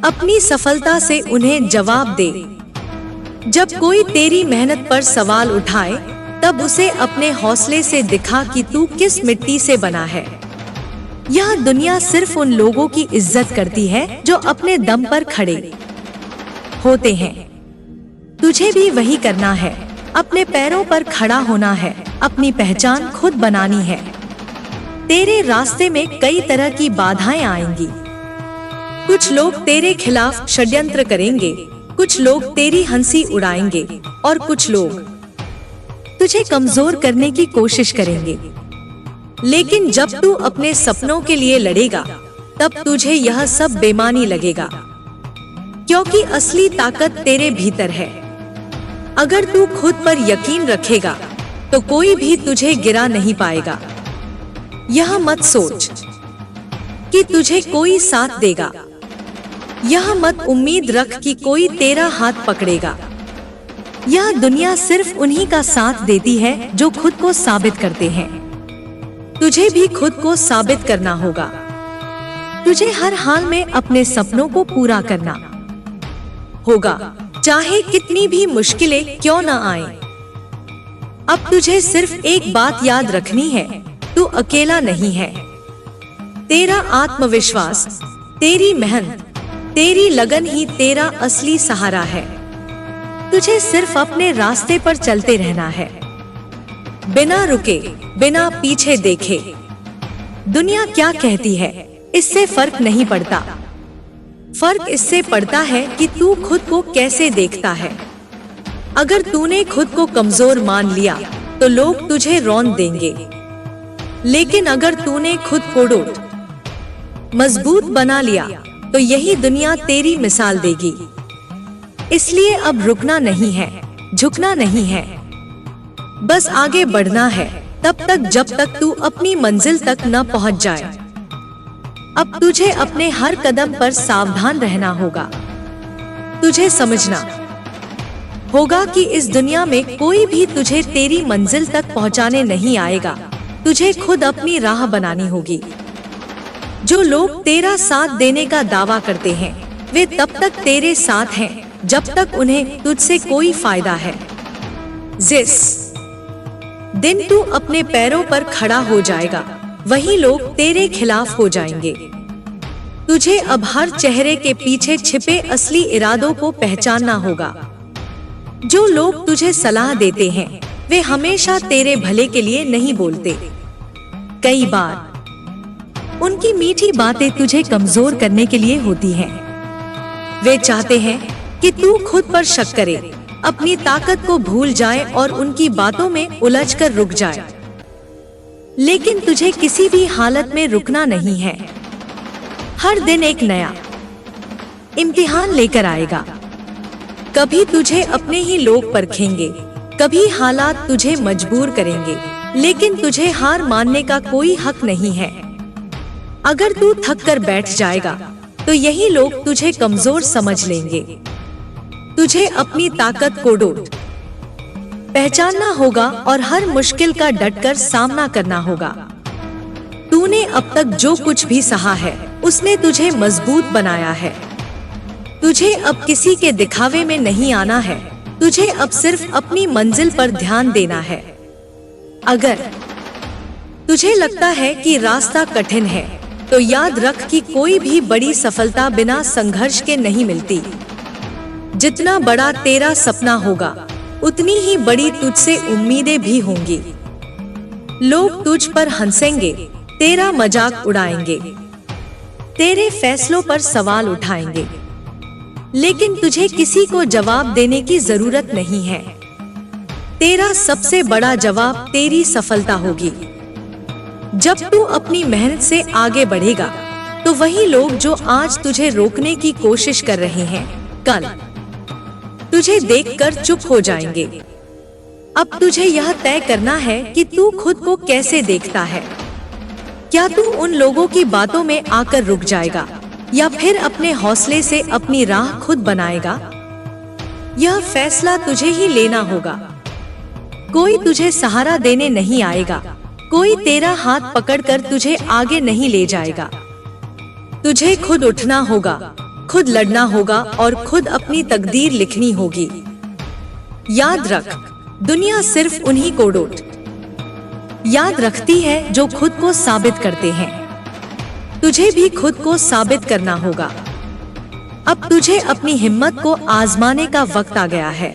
अपनी सफलता से उन्हें जवाब दे। जब कोई तेरी मेहनत पर सवाल उठाए, तब उसे अपने हौसले से दिखा कि तू किस मिट्टी से बना है। यह दुनिया सिर्फ उन लोगों की इज्जत करती है जो अपने दम पर खड़े होते हैं। तुझे भी वही करना है। अपने पैरों पर खड़ा होना है, अपनी पहचान खुद बनानी है। तेरे रास्ते में कई तरह की बाधाएं आएंगी। कुछ लोग तेरे खिलाफ षड्यंत्र करेंगे, कुछ लोग तेरी हंसी उड़ाएंगे और कुछ लोग तुझे कमजोर करने की कोशिश करेंगे। लेकिन जब तू अपने सपनों के लिए लड़ेगा, तब तुझे यह सब बेमानी लगेगा, क्योंकि असली ताकत तेरे भीतर है। अगर तू खुद पर यकीन रखेगा तो कोई भी तुझे गिरा नहीं पाएगा। यह मत सोच कि तुझे कोई साथ देगा, यह मत उम्मीद रख कि कोई तेरा हाथ पकड़ेगा। यह दुनिया सिर्फ उन्हीं का साथ देती है जो खुद को साबित करते हैं। तुझे भी खुद को साबित करना होगा। तुझे हर हाल में अपने सपनों को पूरा करना होगा, चाहे कितनी भी मुश्किलें क्यों न आए। अब तुझे सिर्फ एक बात याद रखनी है, तू अकेला नहीं है। तेरा आत्मविश्वास, तेरी मेहनत, तेरी लगन ही तेरा असली सहारा है। तुझे सिर्फ अपने रास्ते पर चलते रहना है, बिना रुके, बिना पीछे देखे। दुनिया क्या कहती है इससे फर्क नहीं पड़ता। फर्क इससे पड़ता है कि तू खुद को कैसे देखता है। अगर तूने खुद को कमजोर मान लिया तो लोग तुझे रौंद देंगे, लेकिन अगर तूने खुद को मजबूत बना लिया तो यही दुनिया तेरी मिसाल देगी। इसलिए अब रुकना नहीं है, झुकना नहीं है, बस आगे बढ़ना है, तब तक जब तक तू अपनी मंजिल तक न पहुंच जाए। अब तुझे अपने हर कदम पर सावधान रहना होगा। तुझे समझना होगा कि इस दुनिया में कोई भी तुझे तेरी मंजिल तक पहुंचाने नहीं आएगा। तुझे खुद अपनी राह बनानी होगी। जो लोग तेरा साथ देने का दावा करते हैं, वे तब तक तेरे साथ हैं जब तक उन्हें तुझसे कोई फायदा है। जिस दिन तू अपने पैरों पर खड़ा हो जाएगा, वही लोग तेरे खिलाफ हो जाएंगे। तुझे अब हर चेहरे के पीछे छिपे असली इरादों को पहचानना होगा। जो लोग तुझे सलाह देते हैं, वे हमेशा तेरे भले के लिए नहीं बोलते। कई बार उनकी मीठी बातें तुझे कमजोर करने के लिए होती हैं। वे चाहते हैं कि तू खुद पर शक करे, अपनी ताकत को भूल जाए और उनकी बातों में उलझकर रुक जाए। लेकिन तुझे किसी भी हालत में रुकना नहीं है। हर दिन एक नया इम्तिहान लेकर आएगा। कभी तुझे अपने ही लोग परखेंगे, कभी हालात तुझे मजबूर करेंगे, लेकिन तुझे हार मानने का कोई हक नहीं है। अगर तू थक कर बैठ जाएगा तो यही लोग तुझे कमजोर समझ लेंगे। तुझे अपनी ताकत को पहचानना होगा और हर मुश्किल का डटकर सामना करना होगा। तूने अब तक जो कुछ भी सहा है, उसने तुझे मजबूत बनाया है। तुझे अब किसी के दिखावे में नहीं आना है। तुझे अब सिर्फ अपनी मंजिल पर ध्यान देना है। अगर तुझे लगता है कि रास्ता कठिन है, तो याद रख कि कोई भी बड़ी सफलता बिना संघर्ष के नहीं मिलती। जितना बड़ा तेरा सपना होगा, उतनी ही बड़ी तुझसे उम्मीदें भी होंगी। लोग तुझ पर हंसेंगे, तेरा मजाक उड़ाएंगे, तेरे फैसलों पर सवाल उठाएंगे, लेकिन तुझे किसी को जवाब देने की जरूरत नहीं है। तेरा सबसे बड़ा जवाब तेरी सफलता होगी। जब तू अपनी मेहनत से आगे बढ़ेगा, तो वही लोग जो आज तुझे रोकने की कोशिश कर रहे हैं, कल तुझे देखकर चुप हो जाएंगे। अब तुझे यह तय करना है कि तू खुद को कैसे देखता है। क्या तू उन लोगों की बातों में आकर रुक जाएगा, या फिर अपने हौसले से अपनी राह खुद बनाएगा? यह फैसला तुझे ही लेना होगा। कोई तुझे सहारा देने नहीं आएगा, कोई तेरा हाथ पकड़कर तुझे आगे नहीं ले जाएगा। तुझे खुद उठना होगा, खुद लड़ना होगा और खुद अपनी तकदीर लिखनी होगी। याद रख, दुनिया सिर्फ उन्हीं को याद रखती है जो खुद को साबित करते हैं। तुझे भी खुद को साबित करना होगा। अब तुझे अपनी हिम्मत को आजमाने का वक्त आ गया है।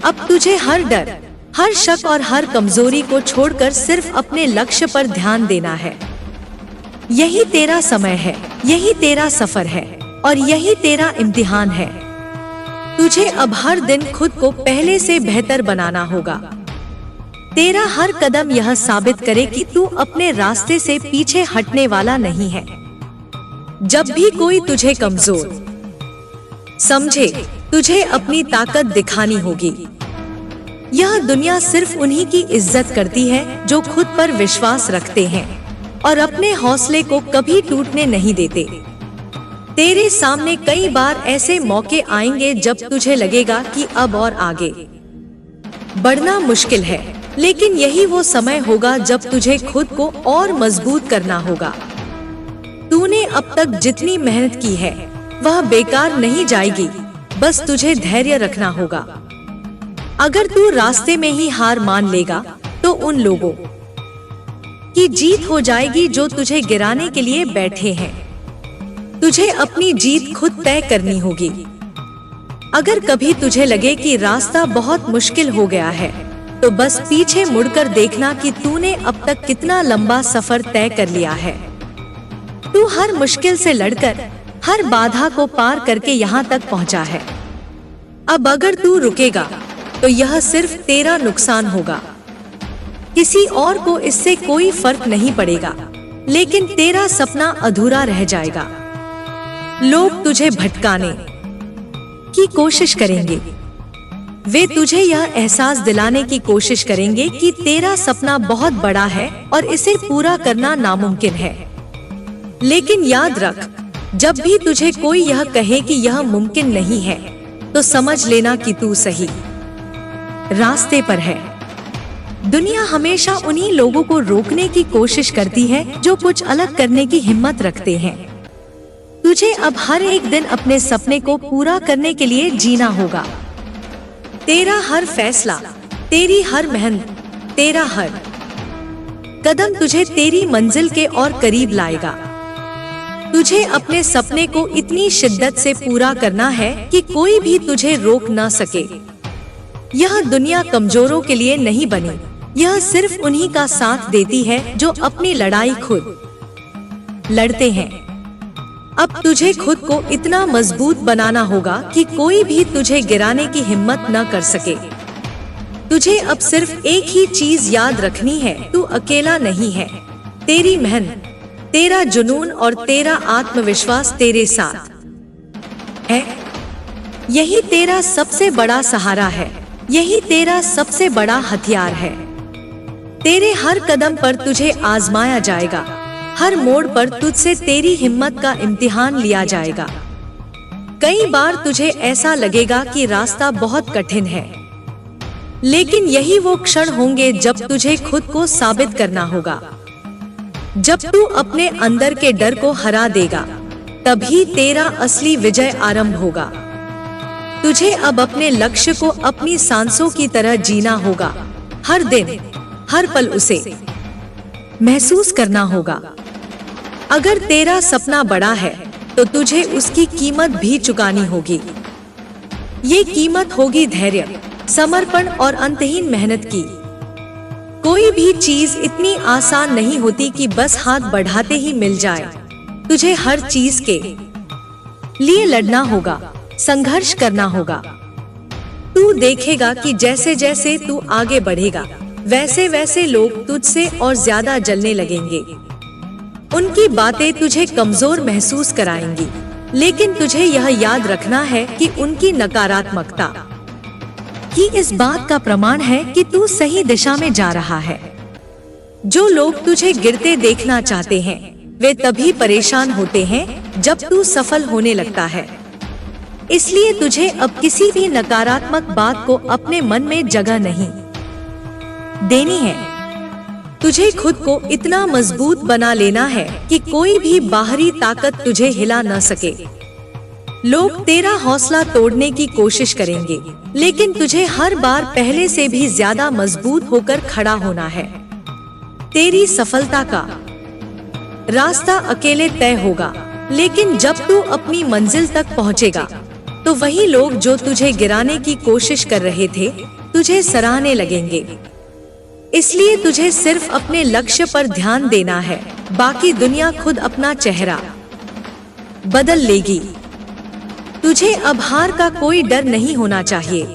अब तुझे हर डर, हर शक और हर कमजोरी को छोड़कर सिर्फ अपने लक्ष्य पर ध्यान देना है। यही तेरा समय है, यही तेरा सफर है और यही तेरा इम्तिहान है। तुझे अब हर दिन खुद को पहले से बेहतर बनाना होगा। तेरा हर कदम यह साबित करे कि तू अपने रास्ते से पीछे हटने वाला नहीं है। जब भी कोई तुझे कमजोर समझे, तुझे अपनी ताकत दिखानी होगी। यह दुनिया सिर्फ उन्हीं की इज्जत करती है जो खुद पर विश्वास रखते हैं और अपने हौसले को कभी टूटने नहीं देते। तेरे सामने कई बार ऐसे मौके आएंगे जब तुझे लगेगा कि अब और आगे बढ़ना मुश्किल है, लेकिन यही वो समय होगा जब तुझे खुद को और मजबूत करना होगा। तूने अब तक जितनी मेहनत की है वह बेकार नहीं जाएगी, बस तुझे धैर्य रखना होगा। अगर तू रास्ते में ही हार मान लेगा तो उन लोगों की जीत हो जाएगी जो तुझे गिराने के लिए बैठे हैं। तुझे अपनी जीत खुद तय करनी होगी। अगर कभी तुझे लगे कि रास्ता बहुत मुश्किल हो गया है, तो बस पीछे मुड़कर देखना कि तूने अब तक कितना लंबा सफर तय कर लिया है। तू हर मुश्किल से लड़कर, हर बाधा को पार करके यहाँ तक पहुँचा है। अब अगर तू रुकेगा तो यह सिर्फ तेरा नुकसान होगा। किसी और को इससे कोई फर्क नहीं पड़ेगा, लेकिन तेरा सपना अधूरा रह जाएगा। लोग तुझे भटकाने की कोशिश करेंगे। वे तुझे यह एहसास दिलाने की कोशिश करेंगे कि तेरा सपना बहुत बड़ा है और इसे पूरा करना नामुमकिन है। लेकिन याद रख, जब भी तुझे कोई यह कहे कि यह मुमकिन नहीं है, तो समझ लेना कि तू सही रास्ते पर है। दुनिया हमेशा उन्हीं लोगों को रोकने की कोशिश करती है जो कुछ अलग करने की हिम्मत रखते हैं। तुझे अब हर एक दिन अपने सपने को पूरा करने के लिए जीना होगा। तेरा हर फैसला, तेरी हर मेहनत, तेरा हर कदम तुझे तेरी मंजिल के और करीब लाएगा। तुझे अपने सपने को इतनी शिद्दत से पूरा करना है कि कोई भी तुझे रोक ना सके। यह दुनिया कमजोरों के लिए नहीं बनी, यह सिर्फ उन्हीं का साथ देती है जो अपनी लड़ाई खुद लड़ते हैं। अब तुझे खुद को इतना मजबूत बनाना होगा कि कोई भी तुझे गिराने की हिम्मत न कर सके। तुझे अब सिर्फ एक ही चीज याद रखनी है, तू अकेला नहीं है। तेरी मेहनत, तेरा जुनून और तेरा आत्मविश्वास तेरे साथ है। यही तेरा सबसे बड़ा सहारा है, यही तेरा सबसे बड़ा हथियार है। तेरे हर कदम पर तुझे आजमाया जाएगा, हर मोड़ पर तुझसे तेरी हिम्मत का इम्तिहान लिया जाएगा। कई बार तुझे ऐसा लगेगा कि रास्ता बहुत कठिन है, लेकिन यही वो क्षण होंगे जब तुझे खुद को साबित करना होगा। जब तू अपने अंदर के डर को हरा देगा, तभी तेरा असली विजय आरंभ होगा। तुझे अब अपने लक्ष्य को अपनी सांसों की तरह जीना होगा। हर दिन, हर पल उसे महसूस करना होगा। अगर तेरा सपना बड़ा है, तो तुझे उसकी कीमत भी चुकानी होगी। ये कीमत होगी धैर्य, समर्पण और अंतहीन मेहनत की। कोई भी चीज इतनी आसान नहीं होती कि बस हाथ बढ़ाते ही मिल जाए। तुझे हर चीज के लिए लड़ना होगा, संघर्ष करना होगा। तू देखेगा कि जैसे जैसे तू आगे बढ़ेगा, वैसे वैसे लोग तुझसे और ज्यादा जलने लगेंगे। उनकी बातें तुझे कमजोर महसूस कराएंगी, लेकिन तुझे यह याद रखना है कि उनकी नकारात्मकता ही इस बात का प्रमाण है कि तू सही दिशा में जा रहा है। जो लोग तुझे गिरते देखना चाहते हैं, वे तभी परेशान होते हैं जब तू सफल होने लगता है। इसलिए तुझे अब किसी भी नकारात्मक बात को अपने मन में जगह नहीं देनी है। तुझे खुद को इतना मजबूत बना लेना है कि कोई भी बाहरी ताकत तुझे हिला न सके। लोग तेरा हौसला तोड़ने की कोशिश करेंगे, लेकिन तुझे हर बार पहले से भी ज्यादा मजबूत होकर खड़ा होना है। तेरी सफलता का रास्ता अकेले तय होगा, लेकिन जब तू अपनी मंजिल तक पहुंचेगा, तो वही लोग जो तुझे गिराने की कोशिश कर रहे थे, तुझे सराहने लगेंगे। इसलिए तुझे सिर्फ अपने लक्ष्य पर ध्यान देना है, बाकी दुनिया खुद अपना चेहरा बदल लेगी। तुझे अब हार का कोई डर नहीं होना चाहिए,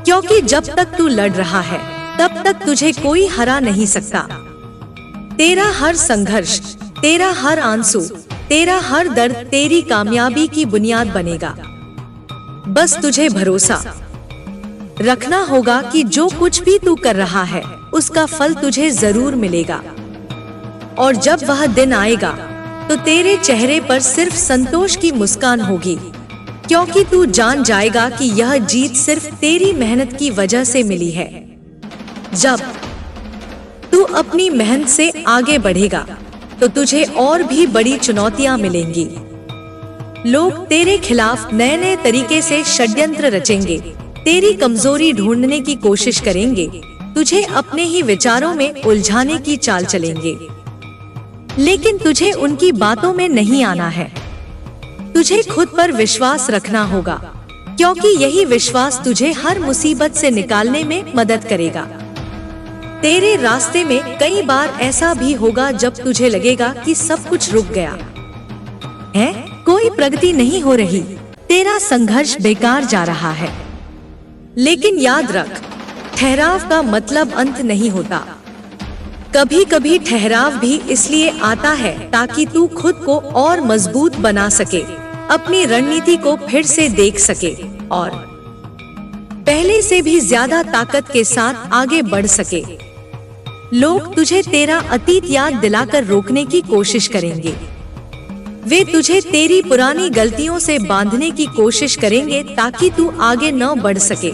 क्योंकि जब तक तू लड़ रहा है तब तक तुझे कोई हरा नहीं सकता। तेरा हर संघर्ष, तेरा हर आंसू, तेरा हर दर्द तेरी कामयाबी की बुनियाद बनेगा। बस तुझे भरोसा रखना होगा कि जो कुछ भी तू कर रहा है उसका फल तुझे जरूर मिलेगा। और जब वह दिन आएगा तो तेरे चेहरे पर सिर्फ संतोष की मुस्कान होगी, क्योंकि तू जान जाएगा कि यह जीत सिर्फ तेरी मेहनत की वजह से मिली है। जब तू अपनी मेहनत से आगे बढ़ेगा तो तुझे और भी बड़ी चुनौतियां मिलेंगी। लोग तेरे खिलाफ नए नए तरीके से षड्यंत्र रचेंगे, तेरी कमजोरी ढूंढने की कोशिश करेंगे, तुझे अपने ही विचारों में उलझाने की चाल चलेंगे। लेकिन तुझे उनकी बातों में नहीं आना है। तुझे खुद पर विश्वास रखना होगा, क्योंकि यही विश्वास तुझे हर मुसीबत से निकालने में मदद करेगा। तेरे रास्ते में कई बार ऐसा भी होगा जब तुझे लगेगा कि सब कुछ रुक गया है, कोई प्रगति नहीं हो रही, तेरा संघर्ष बेकार जा रहा है। लेकिन याद रख, ठहराव का मतलब अंत नहीं होता। कभी कभी ठहराव भी इसलिए आता है ताकि तू खुद को और मजबूत बना सके, अपनी रणनीति को फिर से देख सके और पहले से भी ज्यादा ताकत के साथ आगे बढ़ सके। लोग तुझे तेरा अतीत याद दिलाकर रोकने की कोशिश करेंगे। वे तुझे तेरी पुरानी गलतियों से बांधने की कोशिश करेंगे ताकि तू आगे न बढ़ सके।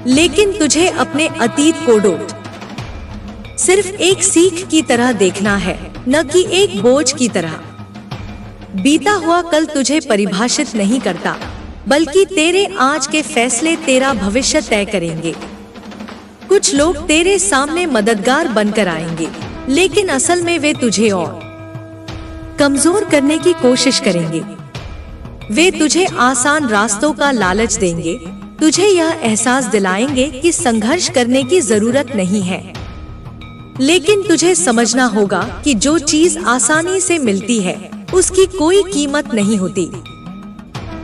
लेकिन तुझे अपने अतीत को सिर्फ एक सीख की तरह देखना है, न कि एक बोझ की तरह। बीता हुआ कल तुझे परिभाषित नहीं करता, बल्कि तेरे आज के फैसले तेरा भविष्य तय करेंगे। कुछ लोग तेरे सामने मददगार बनकर आएंगे, लेकिन असल में वे तुझे और कमजोर करने की कोशिश करेंगे। वे तुझे आसान रास्तों का लालच देंगे, तुझे यह एहसास दिलाएंगे कि संघर्ष करने की जरूरत नहीं है। लेकिन तुझे समझना होगा कि जो चीज आसानी से मिलती है उसकी कोई कीमत नहीं होती।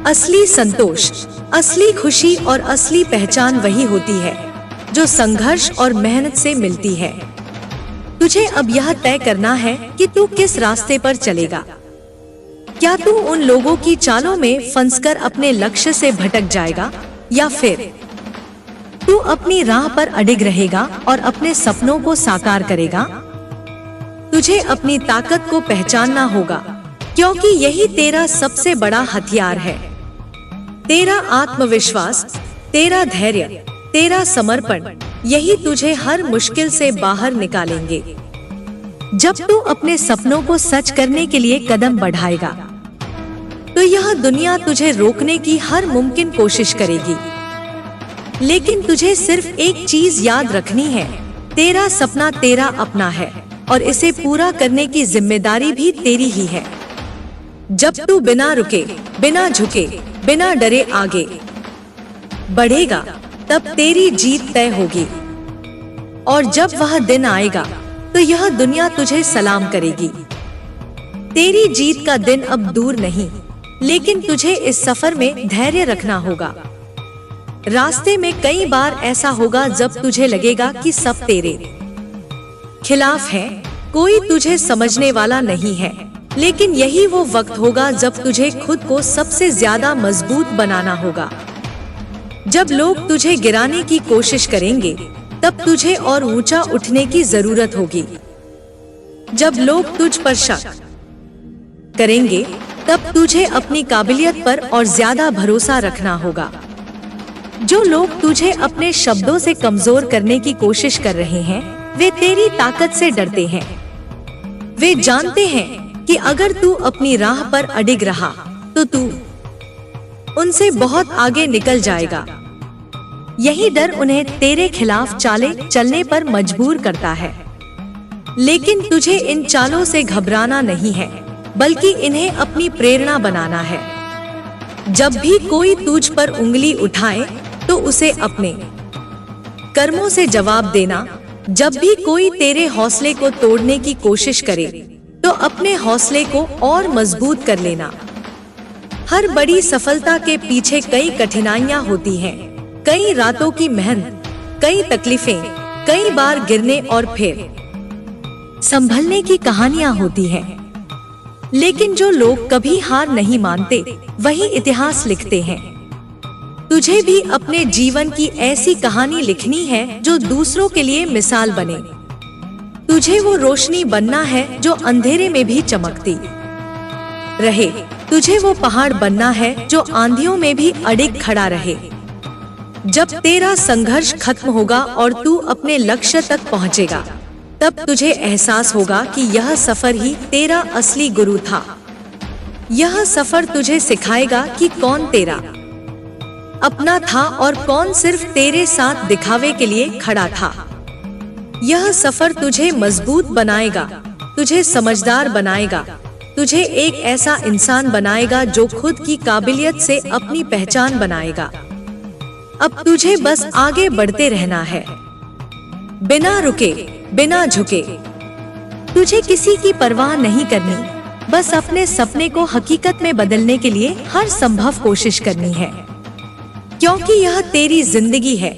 असली संतोष, असली खुशी और असली पहचान वही होती है जो संघर्ष और मेहनत से मिलती है। तुझे अब यह तय करना है कि तू किस रास्ते पर चलेगा। क्या तू उन लोगों की चालों में फंसकर अपने लक्ष्य से भटक जाएगा, या फिर तू अपनी राह पर अडिग रहेगा और अपने सपनों को साकार करेगा। तुझे अपनी ताकत को पहचानना होगा, क्योंकि यही तेरा सबसे बड़ा हथियार है। तेरा आत्मविश्वास, तेरा धैर्य, तेरा समर्पण, यही तुझे हर मुश्किल से बाहर निकालेंगे। जब तू अपने सपनों को सच करने के लिए कदम बढ़ाएगा, तो यह दुनिया तुझे रोकने की हर मुमकिन कोशिश करेगी। लेकिन तुझे सिर्फ एक चीज याद रखनी है, तेरा सपना तेरा अपना है और इसे पूरा करने की जिम्मेदारी भी तेरी ही है। जब तू बिना रुके, बिना झुके, बिना डरे आगे बढ़ेगा, तब तेरी जीत तय होगी। और जब वह दिन आएगा तो यह दुनिया तुझे सलाम करेगी। तेरी जीत का दिन अब दूर नहीं, लेकिन तुझे इस सफर में धैर्य रखना होगा। रास्ते में कई बार ऐसा होगा जब तुझे लगेगा कि सब तेरे खिलाफ है, कोई तुझे समझने वाला नहीं है। लेकिन यही वो वक्त होगा जब तुझे खुद को सबसे ज्यादा मजबूत बनाना होगा। जब लोग तुझे गिराने की कोशिश करेंगे, तब तुझे और ऊंचा उठने की जरूरत होगी। जब लोग तुझ पर शक करेंगे, तब तुझे अपनी काबिलियत पर और ज्यादा भरोसा रखना होगा। जो लोग तुझे अपने शब्दों से कमजोर करने की कोशिश कर रहे हैं, वे तेरी ताकत से डरते हैं। वे जानते हैं कि अगर तू अपनी राह पर अडिग रहा, तो तू उनसे बहुत आगे निकल जाएगा। यही डर उन्हें तेरे खिलाफ चाले चलने पर मजबूर करता है। लेकिन तुझे इन चालों से घबराना नहीं है, बल्कि इन्हें अपनी प्रेरणा बनाना है। जब भी कोई तुझ पर उंगली उठाए, तो उसे अपने कर्मों से जवाब देना। जब भी कोई तेरे हौसले को तोड़ने की कोशिश करे, तो अपने हौसले को और मजबूत कर लेना। हर बड़ी सफलता के पीछे कई कठिनाइयाँ होती हैं, कई रातों की मेहनत, कई तकलीफें, कई बार गिरने और फिर संभलने की कहानियाँ होती हैं। लेकिन जो लोग कभी हार नहीं मानते वही इतिहास लिखते हैं। तुझे भी अपने जीवन की ऐसी कहानी लिखनी है जो दूसरों के लिए मिसाल बने। तुझे वो रोशनी बनना है जो अंधेरे में भी चमकती रहे। तुझे वो पहाड़ बनना है जो आंधियों में भी अडिग खड़ा रहे। जब तेरा संघर्ष खत्म होगा और तू अपने लक्ष्य तक पहुंचेगा, तब तुझे एहसास होगा कि यह सफर ही तेरा असली गुरु था। यह सफर तुझे सिखाएगा कि कौन तेरा अपना था और कौन सिर्फ तेरे साथ दिखावे के लिए खड़ा था। यह सफर तुझे मजबूत बनाएगा, तुझे समझदार बनाएगा, तुझे एक ऐसा इंसान बनाएगा जो खुद की काबिलियत से अपनी पहचान बनाएगा। अब तुझे बस आगे बढ़ते रहना है, बिना रुके, बिना झुके। तुझे किसी की परवाह नहीं करनी, बस अपने सपने को हकीकत में बदलने के लिए हर संभव कोशिश करनी है। क्योंकि यह तेरी जिंदगी है,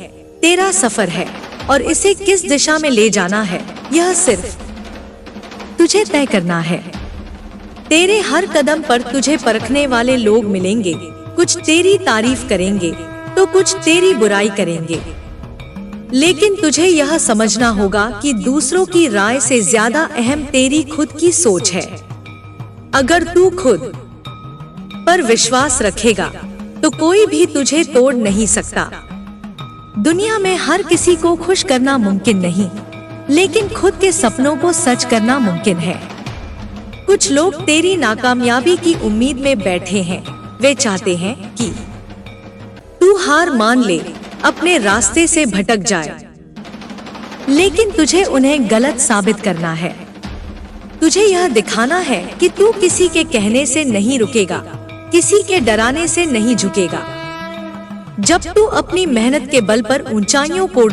तेरा सफर है और इसे किस दिशा में ले जाना है यह सिर्फ तुझे तय करना है। तेरे हर कदम पर तुझे परखने वाले लोग मिलेंगे, कुछ तेरी तारीफ करेंगे तो कुछ तेरी बुराई करेंगे। लेकिन तुझे यह समझना होगा कि दूसरों की राय से ज्यादा अहम तेरी खुद की सोच है। अगर तू खुद पर विश्वास रखेगा तो कोई भी तुझे तोड़ नहीं सकता। दुनिया में हर किसी को खुश करना मुमकिन नहीं, लेकिन खुद के सपनों को सच करना मुमकिन है। कुछ लोग तेरी नाकामयाबी की उम्मीद में बैठे हैं। वे चाहते हैं कि तू हार मान ले, अपने रास्ते से भटक जाए। लेकिन तुझे उन्हें गलत साबित करना है। तुझे यह दिखाना है कि तू किसी के कहने से नहीं रुकेगा, किसी के डराने से नहीं झुकेगा। जब तू अपनी मेहनत के बल पर ऊंचाइयों को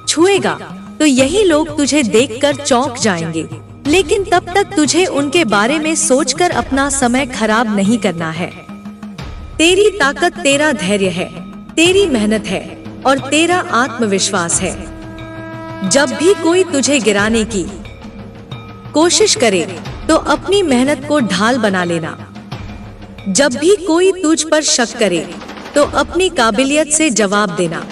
छुएगा तो यही लोग तुझे देखकर चौंक जाएंगे। लेकिन तब तक तुझे उनके बारे में सोचकर अपना समय खराब नहीं करना है। तेरी ताकत तेरा धैर्य है, तेरी मेहनत है और तेरा आत्मविश्वास है। जब भी कोई तुझे गिराने की कोशिश करे तो अपनी मेहनत को ढाल बना लेना। जब भी कोई तुझ पर शक करे तो अपनी काबिलियत से जवाब देना,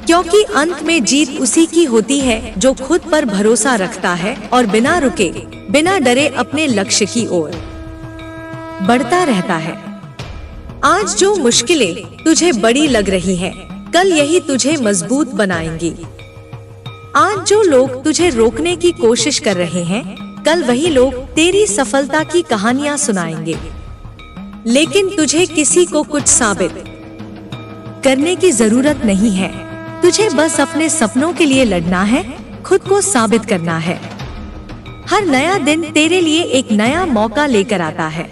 क्योंकि अंत में जीत उसी की होती है जो खुद पर भरोसा रखता है और बिना रुके, बिना डरे अपने लक्ष्य की ओर बढ़ता रहता है। आज जो मुश्किलें तुझे बड़ी लग रही हैं, कल यही तुझे मजबूत बनाएंगी। आज जो लोग तुझे रोकने की कोशिश कर रहे हैं, कल वही लोग तेरी सफलता की कहानियां सुनाएंगे। लेकिन तुझे किसी को कुछ साबित करने की जरूरत नहीं है। तुझे बस अपने सपनों के लिए लड़ना है, खुद को साबित करना है। हर नया दिन तेरे लिए एक नया मौका लेकर आता है।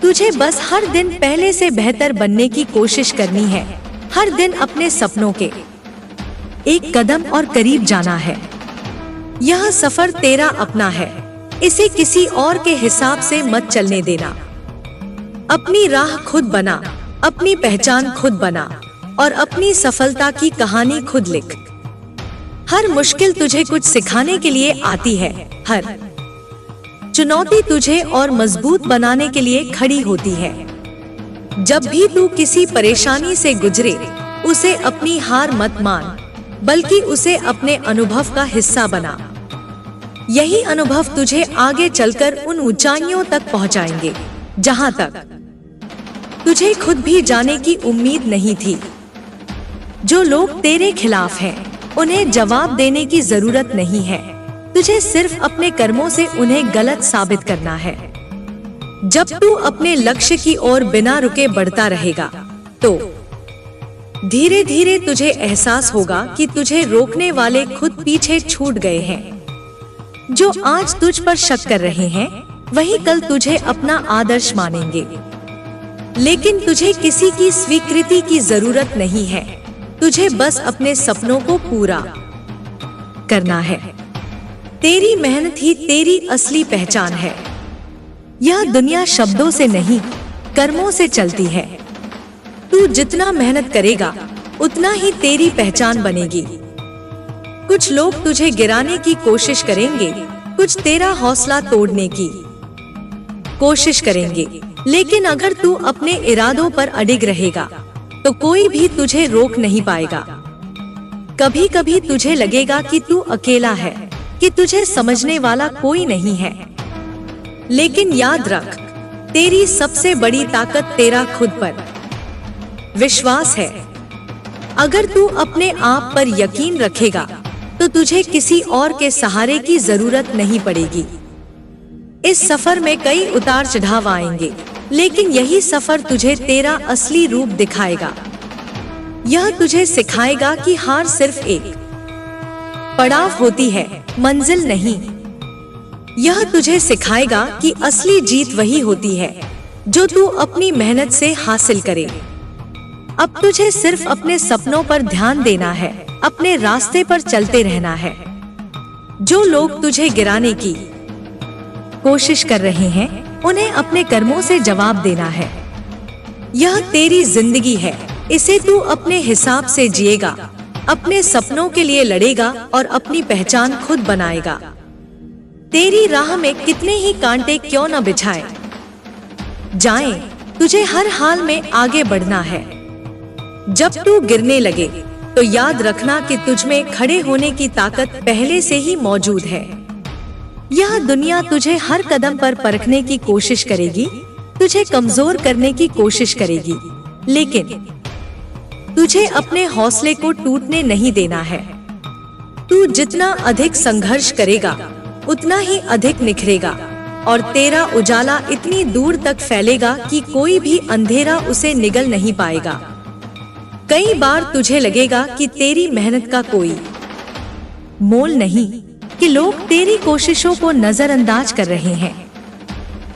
तुझे बस हर दिन पहले से बेहतर बनने की कोशिश करनी है। हर दिन अपने सपनों के एक कदम और करीब जाना है। यह सफर तेरा अपना है, इसे किसी और के हिसाब से मत चलने देना। अपनी राह खुद बना, अपनी पहचान खुद बना और अपनी सफलता की कहानी खुद लिख। हर मुश्किल तुझे कुछ सिखाने के लिए आती है। हर चुनौती तुझे और मजबूत बनाने के लिए खड़ी होती है। जब भी तू किसी परेशानी से गुजरे, उसे अपनी हार मत मान, बल्कि उसे अपने अनुभव का हिस्सा बना। यही अनुभव तुझे आगे चलकर उन ऊंचाइयों तक पहुंचाएंगे जहां तक तुझे खुद भी जाने की उम्मीद नहीं थी। जो लोग तेरे खिलाफ हैं, उन्हें जवाब देने की जरूरत नहीं है। तुझे सिर्फ अपने कर्मों से उन्हें गलत साबित करना है। जब तू अपने लक्ष्य की ओर बिना रुके बढ़ता रहेगा, तो धीरे धीरे तुझे एहसास होगा कि तुझे रोकने वाले खुद पीछे छूट गए हैं। जो आज तुझ पर शक कर रहे हैं, वही कल तुझे अपना आदर्श मानेंगे। लेकिन तुझे किसी की स्वीकृति की जरूरत नहीं है। तुझे बस अपने सपनों को पूरा करना है। तेरी मेहनत ही तेरी असली पहचान है। यह दुनिया शब्दों से नहीं, कर्मों से चलती है। तू जितना मेहनत करेगा उतना ही तेरी पहचान बनेगी। कुछ लोग तुझे गिराने की कोशिश करेंगे, कुछ तेरा हौसला तोड़ने की कोशिश करेंगे, लेकिन अगर तू अपने इरादों पर अडिग रहेगा तो कोई भी तुझे रोक नहीं पाएगा। कभी कभी तुझे लगेगा कि तू अकेला है, कि तुझे समझने वाला कोई नहीं है, लेकिन याद रख, तेरी सबसे बड़ी ताकत तेरा खुद पर विश्वास है। अगर तू अपने आप पर यकीन रखेगा तो तुझे किसी और के सहारे की जरूरत नहीं पड़ेगी। इस सफर में कई उतार चढ़ाव आएंगे, लेकिन यही सफर तुझे तेरा असली रूप दिखाएगा। यह तुझे सिखाएगा कि हार सिर्फ एक पड़ाव होती है, मंजिल नहीं। यह तुझे सिखाएगा कि असली जीत वही होती है जो तू अपनी मेहनत से हासिल करे। अब तुझे सिर्फ अपने सपनों पर ध्यान देना है, अपने रास्ते पर चलते रहना है। जो लोग तुझे गिराने की कोशिश कर रहे हैं, उन्हें अपने कर्मों से जवाब देना है। यह तेरी जिंदगी है, इसे तू अपने हिसाब से जिएगा, अपने सपनों के लिए लड़ेगा और अपनी पहचान खुद बनाएगा। तेरी राह में कितने ही कांटे क्यों न बिछाए जाएं, तुझे हर हाल में आगे बढ़ना है। जब तू गिरने लगे तो याद रखना कि तुझमें खड़े होने की ताकत पहले से ही मौजूद है। यह दुनिया तुझे हर कदम पर परखने की कोशिश करेगी, तुझे कमजोर करने की कोशिश करेगी, लेकिन तुझे अपने हौसले को टूटने नहीं देना है। तू जितना अधिक संघर्ष करेगा उतना ही अधिक निखरेगा और तेरा उजाला इतनी दूर तक फैलेगा कि कोई भी अंधेरा उसे निगल नहीं पाएगा। कई बार तुझे लगेगा कि तेरी मेहनत का कोई मोल नहीं, कि लोग तेरी कोशिशों को नजरअंदाज कर रहे हैं,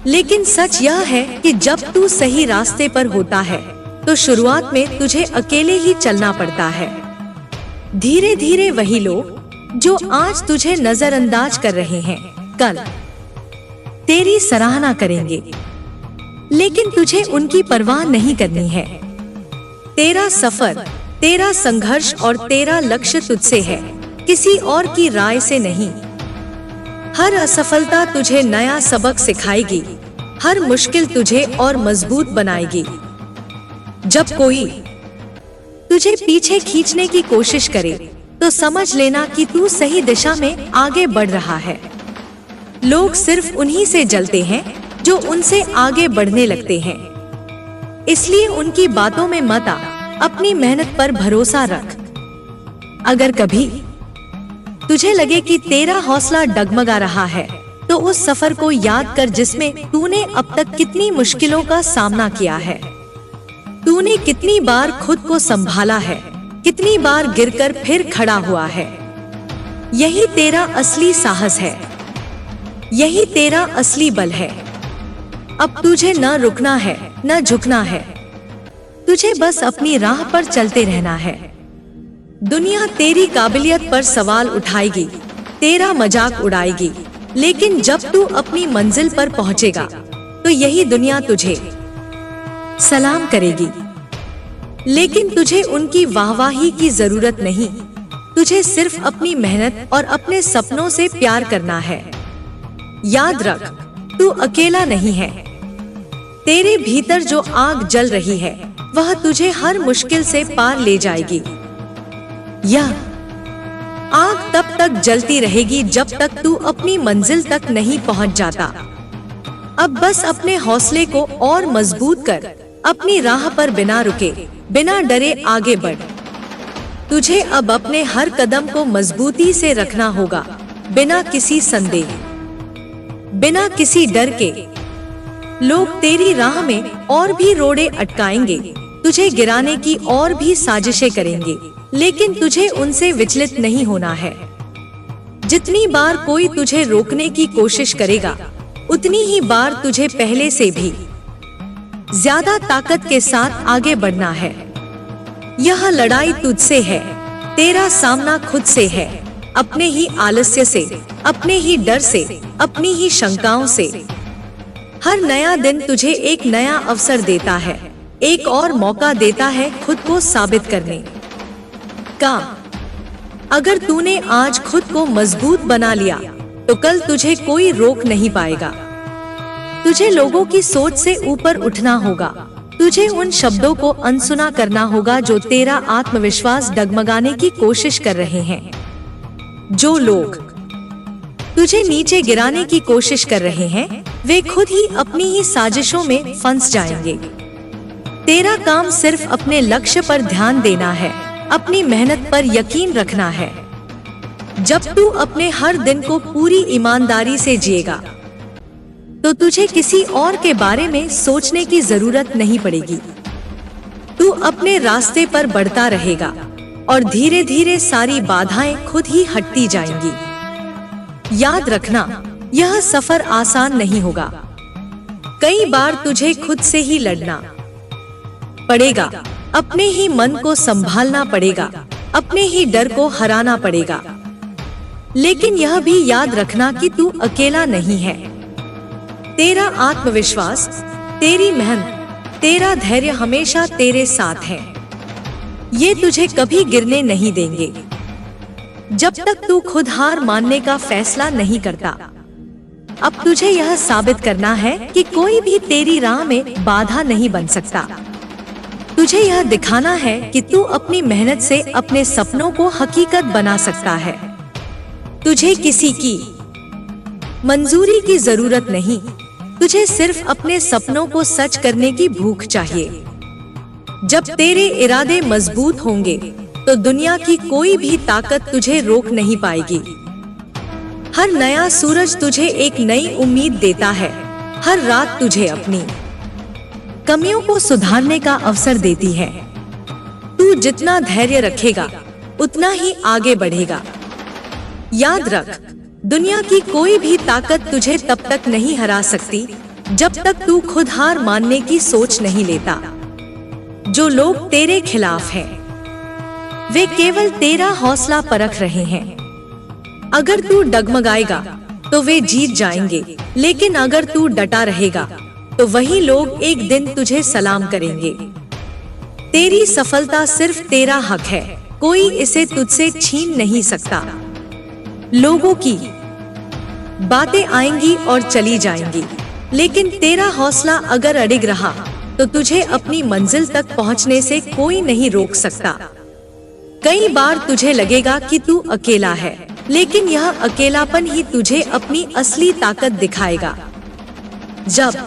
लेकिन सच यह है कि जब तू सही रास्ते पर होता है तो शुरुआत में तुझे अकेले ही चलना पड़ता है। धीरे धीरे वही लोग जो आज तुझे नजरअंदाज कर रहे हैं, कल तेरी सराहना करेंगे, लेकिन तुझे उनकी परवाह नहीं करनी है। तेरा सफर, तेरा संघर्ष और तेरा लक्ष्य तुझसे है, किसी और की राय से नहीं। हर असफलता तुझे नया सबक सिखाएगी, हर मुश्किल तुझे और मजबूत बनाएगी। जब कोई तुझे पीछे खींचने की कोशिश करे तो समझ लेना कि तू सही दिशा में आगे बढ़ रहा है। लोग सिर्फ उन्हीं से जलते हैं जो उनसे आगे बढ़ने लगते हैं, इसलिए उनकी बातों में मत आ, अपनी मेहनत पर भरोसा रख। अगर कभी तुझे लगे कि तेरा हौसला डगमगा रहा है तो उस सफर को याद कर जिसमें तूने अब तक कितनी मुश्किलों का सामना किया है। तूने कितनी बार खुद को संभाला है, कितनी बार गिरकर फिर खड़ा हुआ है। यही तेरा असली साहस है, यही तेरा असली बल है। अब तुझे न रुकना है, न झुकना है, तुझे बस अपनी राह पर चलते रहना है। दुनिया तेरी काबिलियत पर सवाल उठाएगी, तेरा मजाक उड़ाएगी, लेकिन जब तू अपनी मंजिल पर पहुंचेगा तो यही दुनिया तुझे सलाम करेगी। लेकिन तुझे उनकी वाहवाही की जरूरत नहीं, तुझे सिर्फ अपनी मेहनत और अपने सपनों से प्यार करना है। याद रख, तू अकेला नहीं है। तेरे भीतर जो आग जल रही है वह तुझे हर मुश्किल से पार ले जाएगी। यह आग तब तक जलती रहेगी जब तक तू अपनी मंजिल तक नहीं पहुंच जाता। अब बस अपने हौसले को और मजबूत कर, अपनी राह पर बिना रुके, बिना डरे आगे बढ़। तुझे अब अपने हर कदम को मजबूती से रखना होगा, बिना किसी संदेह, बिना किसी डर के। लोग तेरी राह में और भी रोड़े अटकाएंगे, तुझे गिराने की और भी साजिशें करेंगे, लेकिन तुझे उनसे विचलित नहीं होना है। जितनी बार कोई तुझे रोकने की कोशिश करेगा उतनी ही बार तुझे पहले से भी ज्यादा ताकत के साथ आगे बढ़ना है। यह लड़ाई तुझसे है, तेरा सामना खुद से है, अपने ही आलस्य से, अपने ही डर से, अपनी ही शंकाओं से। हर नया दिन तुझे एक नया अवसर देता है, एक और मौका देता है खुद को साबित करने का। अगर तूने आज खुद को मजबूत बना लिया तो कल तुझे कोई रोक नहीं पाएगा। तुझे लोगों की सोच से ऊपर उठना होगा। तुझे उन शब्दों को अनसुना करना होगा जो तेरा आत्मविश्वास डगमगाने की कोशिश कर रहे हैं। जो लोग तुझे नीचे गिराने की कोशिश कर रहे हैं, वे खुद ही अपनी ही साजिशों में फंस जाएंगे। तेरा काम सिर्फ अपने लक्ष्य पर ध्यान देना है, अपनी मेहनत पर यकीन रखना है। जब तू अपने हर दिन को पूरी ईमानदारी से जिएगा तो तुझे किसी और के बारे में सोचने की जरूरत नहीं पड़ेगी। तू अपने रास्ते पर बढ़ता रहेगा और धीरे धीरे सारी बाधाएं खुद ही हटती जाएंगी। याद रखना, यह सफर आसान नहीं होगा। कई बार तुझे खुद से ही लड़ना पड़ेगा, अपने ही मन को संभालना पड़ेगा, अपने ही डर को हराना पड़ेगा। लेकिन यह भी याद रखना कि तू अकेला नहीं है। तेरा आत्मविश्वास, तेरी मेहनत, तेरा धैर्य हमेशा तेरे साथ है। ये तुझे कभी गिरने नहीं देंगे जब तक तू खुद हार मानने का फैसला नहीं करता। अब तुझे यह साबित करना है कि कोई भी तेरी राह में बाधा नहीं बन सकता। तुझे यह दिखाना है कि तू अपनी मेहनत से अपने सपनों को हकीकत बना सकता है। तुझे किसी की मंजूरी की जरूरत नहीं, तुझे सिर्फ अपने सपनों को सच करने की भूख चाहिए। जब तेरे इरादे मजबूत होंगे तो दुनिया की कोई भी ताकत तुझे रोक नहीं पाएगी। हर नया सूरज तुझे एक नई उम्मीद देता है। हर रात तुझे अपनी कमियों को सुधारने का अवसर देती है। तू जितना धैर्य रखेगा उतना ही आगे बढ़ेगा। याद रख, दुनिया की कोई भी ताकत तुझे तब तक नहीं हरा सकती जब तक तू खुद हार मानने की सोच नहीं लेता। जो लोग तेरे खिलाफ हैं, वे केवल तेरा हौसला परख रहे हैं। अगर तू डगमगाएगा तो वे जीत जाएंगे, लेकिन अगर तू डटा रहेगा तो वही लोग एक दिन तुझे सलाम करेंगे। तेरी सफलता सिर्फ तेरा हक है, कोई इसे तुझसे छीन नहीं सकता। लोगों की बातें आएंगी और चली जाएंगी, लेकिन तेरा हौसला अगर अडिग रहा तो तुझे अपनी मंजिल तक पहुंचने से कोई नहीं रोक सकता। कई बार तुझे लगेगा कि तू अकेला है, लेकिन यह अकेलापन ही तुझे अपनी असली ताकत दिखाएगा। जब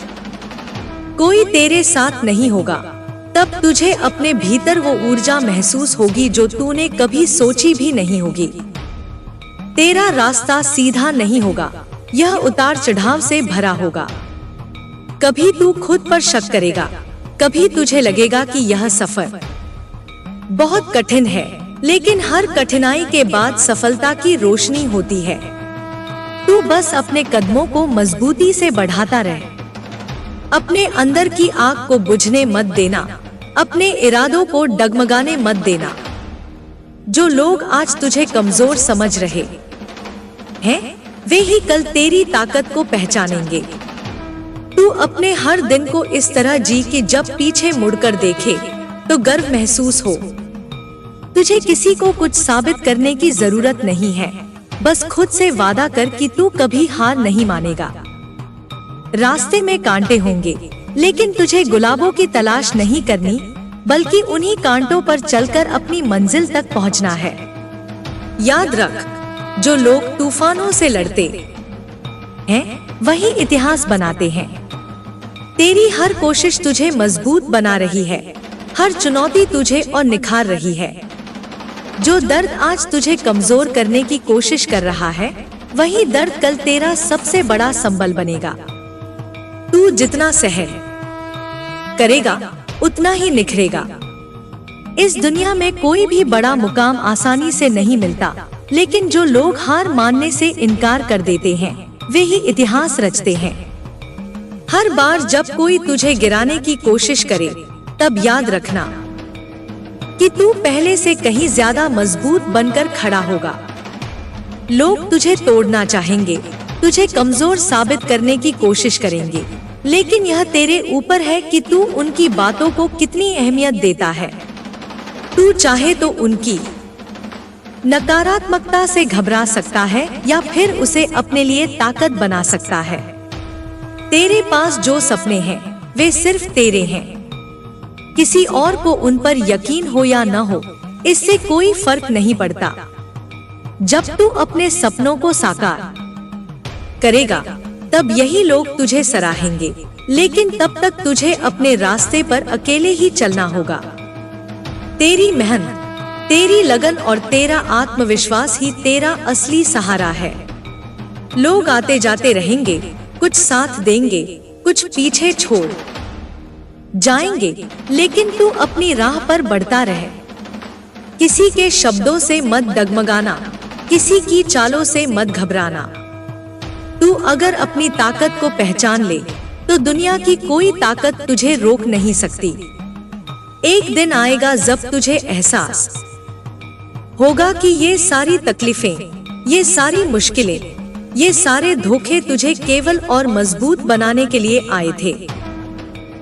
कोई तेरे साथ नहीं होगा, तब तुझे अपने भीतर वो ऊर्जा महसूस होगी जो तूने कभी सोची भी नहीं होगी। तेरा रास्ता सीधा नहीं होगा, यह उतार चढ़ाव से भरा होगा। कभी तू खुद पर शक करेगा, कभी तुझे लगेगा कि यह सफर बहुत कठिन है, लेकिन हर कठिनाई के बाद सफलता की रोशनी होती है। तू बस अपने कदमों को मजबूती से बढ़ाता रह। अपने अंदर की आग को बुझने मत देना, अपने इरादों को डगमगाने मत देना। जो लोग आज तुझे कमजोर समझ रहे हैं, वे ही कल तेरी ताकत को पहचानेंगे। तू अपने हर दिन को इस तरह जी कि जब पीछे मुड़कर देखे तो गर्व महसूस हो। तुझे किसी को कुछ साबित करने की जरूरत नहीं है, बस खुद से वादा कर कि तू कभी हार नहीं मानेगा। रास्ते में कांटे होंगे, लेकिन तुझे गुलाबों की तलाश नहीं करनी, बल्कि उन्हीं कांटों पर चलकर अपनी मंजिल तक पहुंचना है। याद रख, जो लोग तूफानों से लड़ते हैं, वही इतिहास बनाते हैं। तेरी हर कोशिश तुझे मजबूत बना रही है, हर चुनौती तुझे और निखार रही है। जो दर्द आज तुझे कमजोर करने की कोशिश कर रहा है, वही दर्द कल तेरा सबसे बड़ा संबल बनेगा। तू जितना सहन करेगा उतना ही निखरेगा। इस दुनिया में कोई भी बड़ा मुकाम आसानी से नहीं मिलता, लेकिन जो लोग हार मानने से इनकार कर देते हैं, वे ही इतिहास रचते हैं। हर बार जब कोई तुझे गिराने की कोशिश करे, तब याद रखना कि तू पहले से कहीं ज्यादा मजबूत बनकर खड़ा होगा। लोग तुझे तोड़ना चाहेंगे, तुझे कमजोर साबित करने की कोशिश करेंगे, लेकिन यह तेरे ऊपर है कि तू उनकी बातों को कितनी अहमियत देता है। तू चाहे तो उनकी नकारात्मकता से घबरा सकता है या फिर उसे अपने लिए ताकत बना सकता है। तेरे पास जो सपने हैं वे सिर्फ तेरे हैं। किसी और को उन पर यकीन हो या न हो, इससे कोई फर्क नहीं पड़ता। जब तू अपने सपनों को साकार करेगा तब यही लोग तुझे सराहेंगे, लेकिन तब तक तुझे अपने रास्ते पर अकेले ही चलना होगा। तेरी मेहनत, तेरी लगन और तेरा आत्मविश्वास ही तेरा असली सहारा है। लोग आते जाते रहेंगे, कुछ साथ देंगे, कुछ पीछे छोड़ जाएंगे, लेकिन तू अपनी राह पर बढ़ता रहे। किसी के शब्दों से मत डगमगाना, किसी की चालों से मत घबराना। तू अगर अपनी ताकत को पहचान ले तो दुनिया की कोई ताकत तुझे रोक नहीं सकती। एक दिन आएगा जब तुझे एहसास होगा कि ये सारी तकलीफें, ये सारी मुश्किलें, ये सारे धोखे तुझे केवल और मजबूत बनाने के लिए आए थे।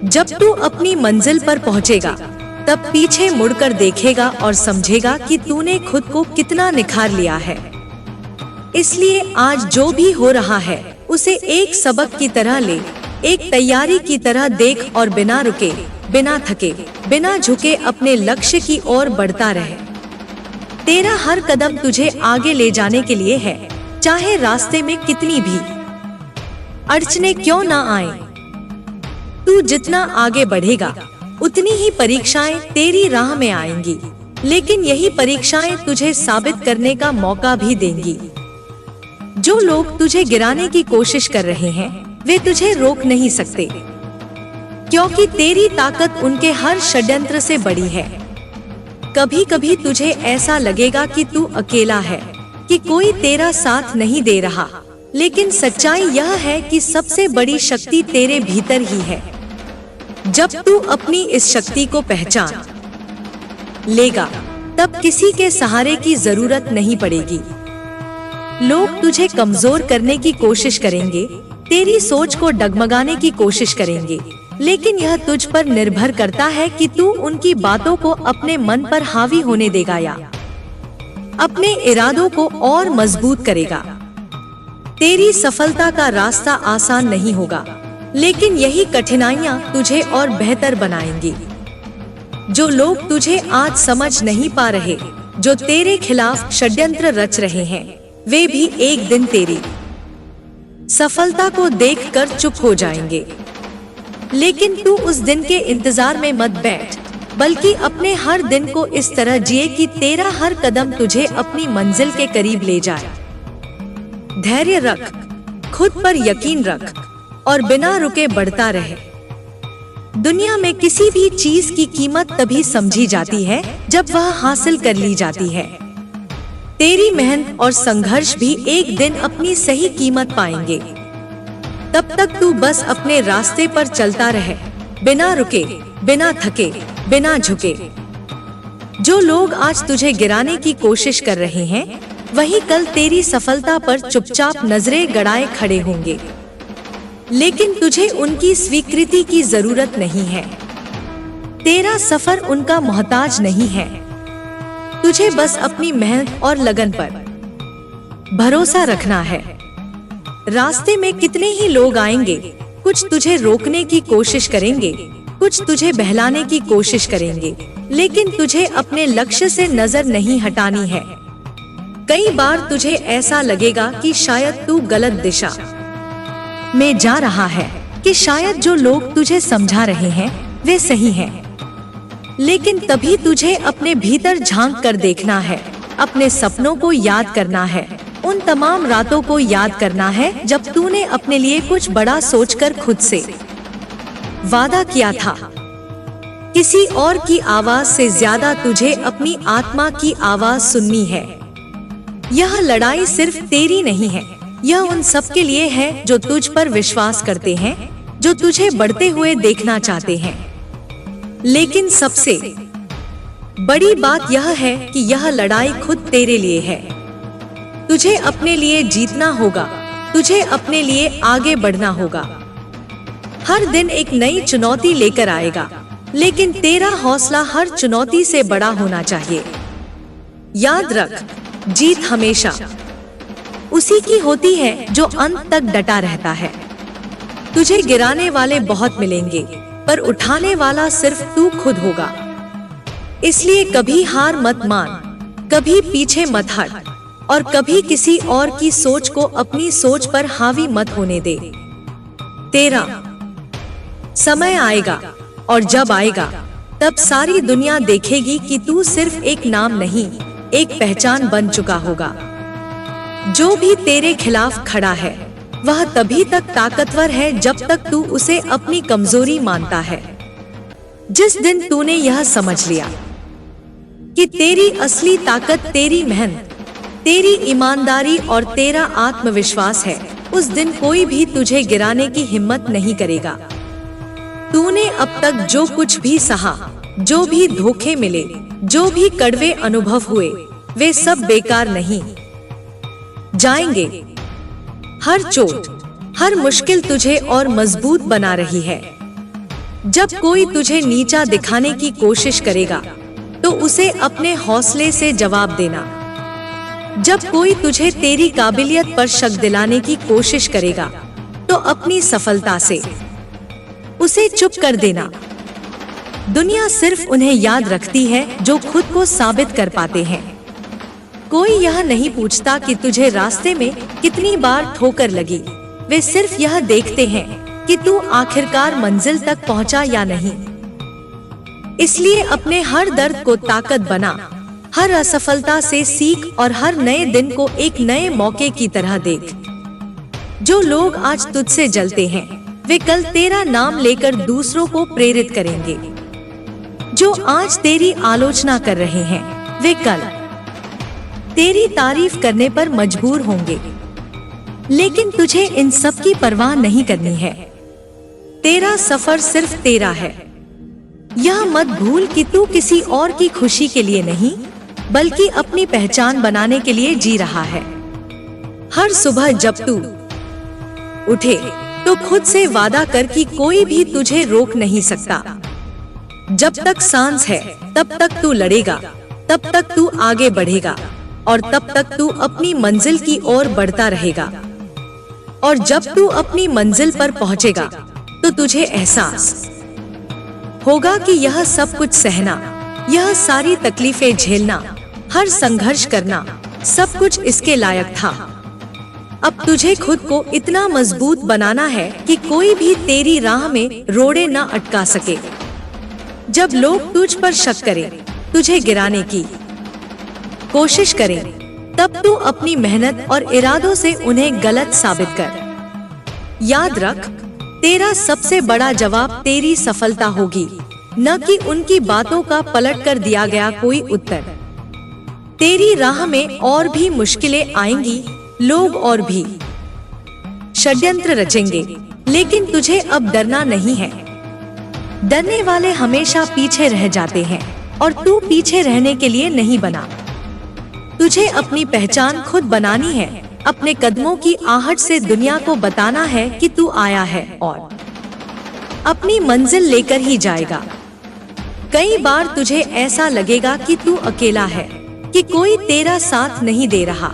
जब तू अपनी मंजिल पर पहुंचेगा तब पीछे मुड़कर देखेगा और समझेगा कि तूने खुद को कितना निखार लिया है। इसलिए आज जो भी हो रहा है उसे एक सबक की तरह ले, एक तैयारी की तरह देख और बिना रुके, बिना थके, बिना झुके अपने लक्ष्य की ओर बढ़ता रहे। तेरा हर कदम तुझे आगे ले जाने के लिए है, चाहे रास्ते में कितनी भी अड़चने क्यों ना आए। तू जितना आगे बढ़ेगा उतनी ही परीक्षाएं तेरी राह में आएंगी, लेकिन यही परीक्षाएं तुझे साबित करने का मौका भी देंगी। जो लोग तुझे गिराने की कोशिश कर रहे हैं वे तुझे रोक नहीं सकते, क्योंकि तेरी ताकत उनके हर षड्यंत्र से बड़ी है। कभी कभी तुझे ऐसा लगेगा कि तू अकेला है, कि कोई तेरा साथ नहीं दे रहा, लेकिन सच्चाई यह है कि सबसे बड़ी शक्ति तेरे भीतर ही है। जब तू अपनी इस शक्ति को पहचान लेगा तब किसी के सहारे की जरूरत नहीं पड़ेगी। लोग तुझे कमजोर करने की कोशिश करेंगे, तेरी सोच को डगमगाने की कोशिश करेंगे, लेकिन यह तुझ पर निर्भर करता है कि तू उनकी बातों को अपने मन पर हावी होने देगा या अपने इरादों को और मजबूत करेगा। तेरी सफलता का रास्ता आसान नहीं होगा, लेकिन यही कठिनाइयां तुझे और बेहतर बनाएंगी। जो लोग तुझे आज समझ नहीं पा रहे, जो तेरे खिलाफ षड्यंत्र रच रहे हैं, वे भी एक दिन तेरी सफलता को देखकर चुप हो जाएंगे। लेकिन तू उस दिन के इंतजार में मत बैठ, बल्कि अपने हर दिन को इस तरह जिए कि तेरा हर कदम तुझे अपनी मंजिल के करीब ले जाए। धैर्य रख, खुद पर यकीन रख और बिना रुके बढ़ता रहे। दुनिया में किसी भी चीज की कीमत तभी समझी जाती है जब वह हासिल कर ली जाती है। तेरी मेहनत और संघर्ष भी एक दिन अपनी सही कीमत पाएंगे। तब तक तू बस अपने रास्ते पर चलता रहे, बिना रुके, बिना थके, बिना झुके। जो लोग आज तुझे गिराने की कोशिश कर रहे हैं, वही कल तेरी सफलता पर चुपचाप नजरें गड़ाए खड़े होंगे। लेकिन तुझे उनकी स्वीकृति की जरूरत नहीं है। तेरा सफर उनका मोहताज नहीं है। तुझे बस अपनी मेहनत और लगन पर भरोसा रखना है। रास्ते में कितने ही लोग आएंगे, कुछ तुझे रोकने की कोशिश करेंगे, कुछ तुझे बहलाने की कोशिश करेंगे, लेकिन तुझे अपने लक्ष्य से नजर नहीं हटानी है। कई बार तुझे ऐसा लगेगा कि शायद तू गलत दिशा में जा रहा है, कि शायद जो लोग तुझे समझा रहे हैं वे सही हैं। लेकिन तभी तुझे अपने भीतर झांक कर देखना है, अपने सपनों को याद करना है, उन तमाम रातों को याद करना है जब तूने अपने लिए कुछ बड़ा सोचकर खुद से वादा किया था। किसी और की आवाज से ज्यादा तुझे अपनी आत्मा की आवाज सुननी है। यह लड़ाई सिर्फ तेरी नहीं है, यह उन सब के लिए है जो तुझ पर विश्वास करते हैं, जो तुझे बढ़ते हुए देखना चाहते हैं। लेकिन सबसे बड़ी बात यह है कि यह लड़ाई खुद तेरे लिए है। तुझे अपने लिए जीतना होगा, तुझे अपने लिए आगे बढ़ना होगा। हर दिन एक नई चुनौती लेकर आएगा, लेकिन तेरा हौसला हर चुनौती से बड़ा होना चाहिए। याद रख, जीत हमेशा उसी की होती है जो अंत तक डटा रहता है। तुझे गिराने वाले बहुत मिलेंगे, पर उठाने वाला सिर्फ तू खुद होगा। इसलिए कभी हार मत मान, कभी पीछे मत हट, और कभी किसी और की सोच को अपनी सोच पर हावी मत होने दे। तेरा समय आएगा, और जब आएगा तब सारी दुनिया देखेगी कि तू सिर्फ एक नाम नहीं, एक पहचान बन चुका होगा। जो भी तेरे खिलाफ खड़ा है वह तभी तक ताकतवर है जब तक तू उसे अपनी कमजोरी मानता है। जिस दिन तूने यह समझ लिया कि तेरी असली ताकत तेरी मेहनत, तेरी ईमानदारी और तेरा आत्मविश्वास है, उस दिन कोई भी तुझे गिराने की हिम्मत नहीं करेगा। तूने अब तक जो कुछ भी सहा, जो भी धोखे मिले, जो भी कड़वे अनुभव हुए, वे सब बेकार नहीं जाएंगे। हर चोट, हर मुश्किल तुझे और मजबूत बना रही है। जब कोई तुझे नीचा दिखाने की कोशिश करेगा तो उसे अपने हौसले से जवाब देना। जब कोई तुझे तेरी काबिलियत पर शक दिलाने की कोशिश करेगा तो अपनी सफलता से उसे चुप कर देना। दुनिया सिर्फ उन्हें याद रखती है जो खुद को साबित कर पाते हैं। कोई यह नहीं पूछता कि तुझे रास्ते में कितनी बार ठोकर लगी, वे सिर्फ यह देखते हैं कि तू आखिरकार मंजिल तक पहुंचा या नहीं। इसलिए अपने हर दर्द को ताकत बना, हर असफलता से सीख और हर नए दिन को एक नए मौके की तरह देख। जो लोग आज तुझसे जलते हैं वे कल तेरा नाम लेकर दूसरों को प्रेरित करेंगे। जो आज तेरी आलोचना कर रहे हैं वे कल तेरी तारीफ करने पर मजबूर होंगे। लेकिन तुझे इन सब की परवाह नहीं करनी है। तेरा सफर सिर्फ तेरा है। यह मत भूल कि तू किसी और की खुशी के लिए नहीं, बल्कि अपनी पहचान बनाने के लिए जी रहा है। हर सुबह जब तू उठे तो खुद से वादा कर कि कोई भी तुझे रोक नहीं सकता। जब तक सांस है तब तक तू लड़ेगा, तब तक तू आगे बढ़ेगा, और तब तक तू अपनी मंजिल की ओर बढ़ता रहेगा। और जब तू अपनी मंजिल पर पहुंचेगा तो तुझे एहसास होगा कि यह सब कुछ सहना, यह सारी तकलीफें झेलना, हर संघर्ष करना, सब कुछ इसके लायक था। अब तुझे खुद को इतना मजबूत बनाना है कि कोई भी तेरी राह में रोड़े न अटका सके। जब लोग तुझ पर शक करें, तुझे गिराने की कोशिश करें, तब तू अपनी मेहनत और इरादों से उन्हें गलत साबित कर। याद रख, तेरा सबसे बड़ा जवाब तेरी सफलता होगी, न कि उनकी बातों का पलट कर दिया गया कोई उत्तर। तेरी राह में और भी मुश्किलें आएंगी, लोग और भी षड्यंत्र रचेंगे, लेकिन तुझे अब डरना नहीं है। डरने वाले हमेशा पीछे रह जाते हैं, और तू पीछे रहने के लिए नहीं बना। तुझे अपनी पहचान खुद बनानी है, अपने कदमों की आहट से दुनिया को बताना है कि तू आया है और अपनी मंजिल लेकर ही जाएगा। कई बार तुझे ऐसा लगेगा कि तू अकेला है, कि कोई तेरा साथ नहीं दे रहा,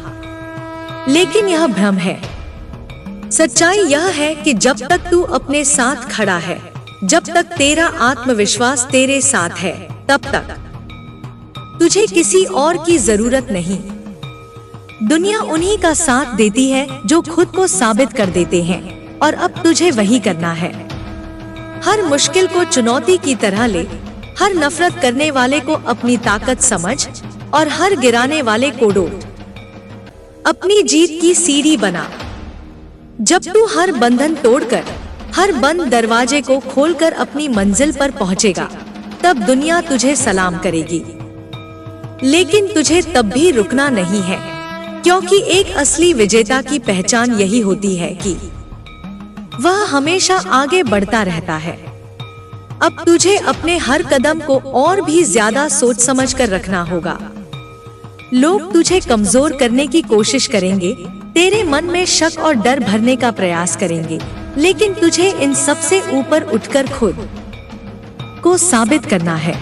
लेकिन यह भ्रम है। सच्चाई यह है कि जब तक तू अपने साथ खड़ा है, जब तक तेरा आत्मविश्वास तेरे साथ है, तब तक तुझे किसी और की जरूरत नहीं। दुनिया उन्हीं का साथ देती है जो खुद को साबित कर देते हैं, और अब तुझे वही करना है। हर मुश्किल को चुनौती की तरह ले, हर नफरत करने वाले को अपनी ताकत समझ, और हर गिराने वाले को डोट अपनी जीत की सीढ़ी बना। जब तू हर बंधन तोड़कर, हर बंद दरवाजे को खोलकर अपनी मंजिल पर पहुंचेगा, तब दुनिया तुझे सलाम करेगी। लेकिन तुझे तब भी रुकना नहीं है, क्योंकि एक असली विजेता की पहचान यही होती है कि वह हमेशा आगे बढ़ता रहता है। अब तुझे अपने हर कदम को और भी ज्यादा सोच समझ कर रखना होगा। लोग तुझे कमजोर करने की कोशिश करेंगे, तेरे मन में शक और डर भरने का प्रयास करेंगे, लेकिन तुझे इन सबसे ऊपर उठकर खुद को साबित करना है।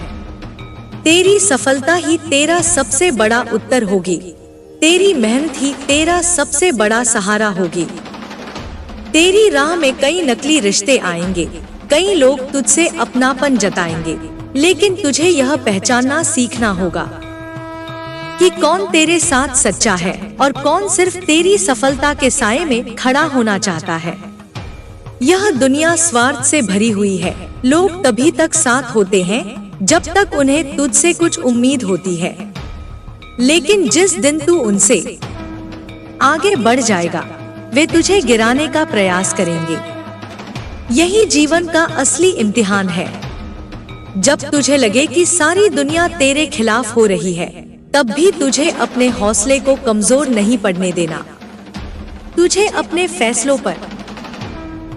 तेरी सफलता ही तेरा सबसे बड़ा उत्तर होगी। तेरी मेहनत ही तेरा सबसे बड़ा सहारा होगी। तेरी राह में कई नकली रिश्ते आएंगे, कई लोग तुझसे अपनापन जताएंगे, लेकिन तुझे यह पहचानना सीखना होगा कि कौन तेरे साथ सच्चा है और कौन सिर्फ तेरी सफलता के साए में खड़ा होना चाहता है। यह दुनिया स्वार्थ से भरी हुई है। लोग तभी तक साथ होते हैं जब तक उन्हें तुझसे कुछ उम्मीद होती है, लेकिन जिस दिन तू उनसे आगे बढ़ जाएगा, वे तुझे गिराने का प्रयास करेंगे। यही जीवन का असली इम्तिहान है। जब तुझे लगे कि सारी दुनिया तेरे खिलाफ हो रही है, तब भी तुझे अपने हौसले को कमजोर नहीं पड़ने देना। तुझे अपने फैसलों पर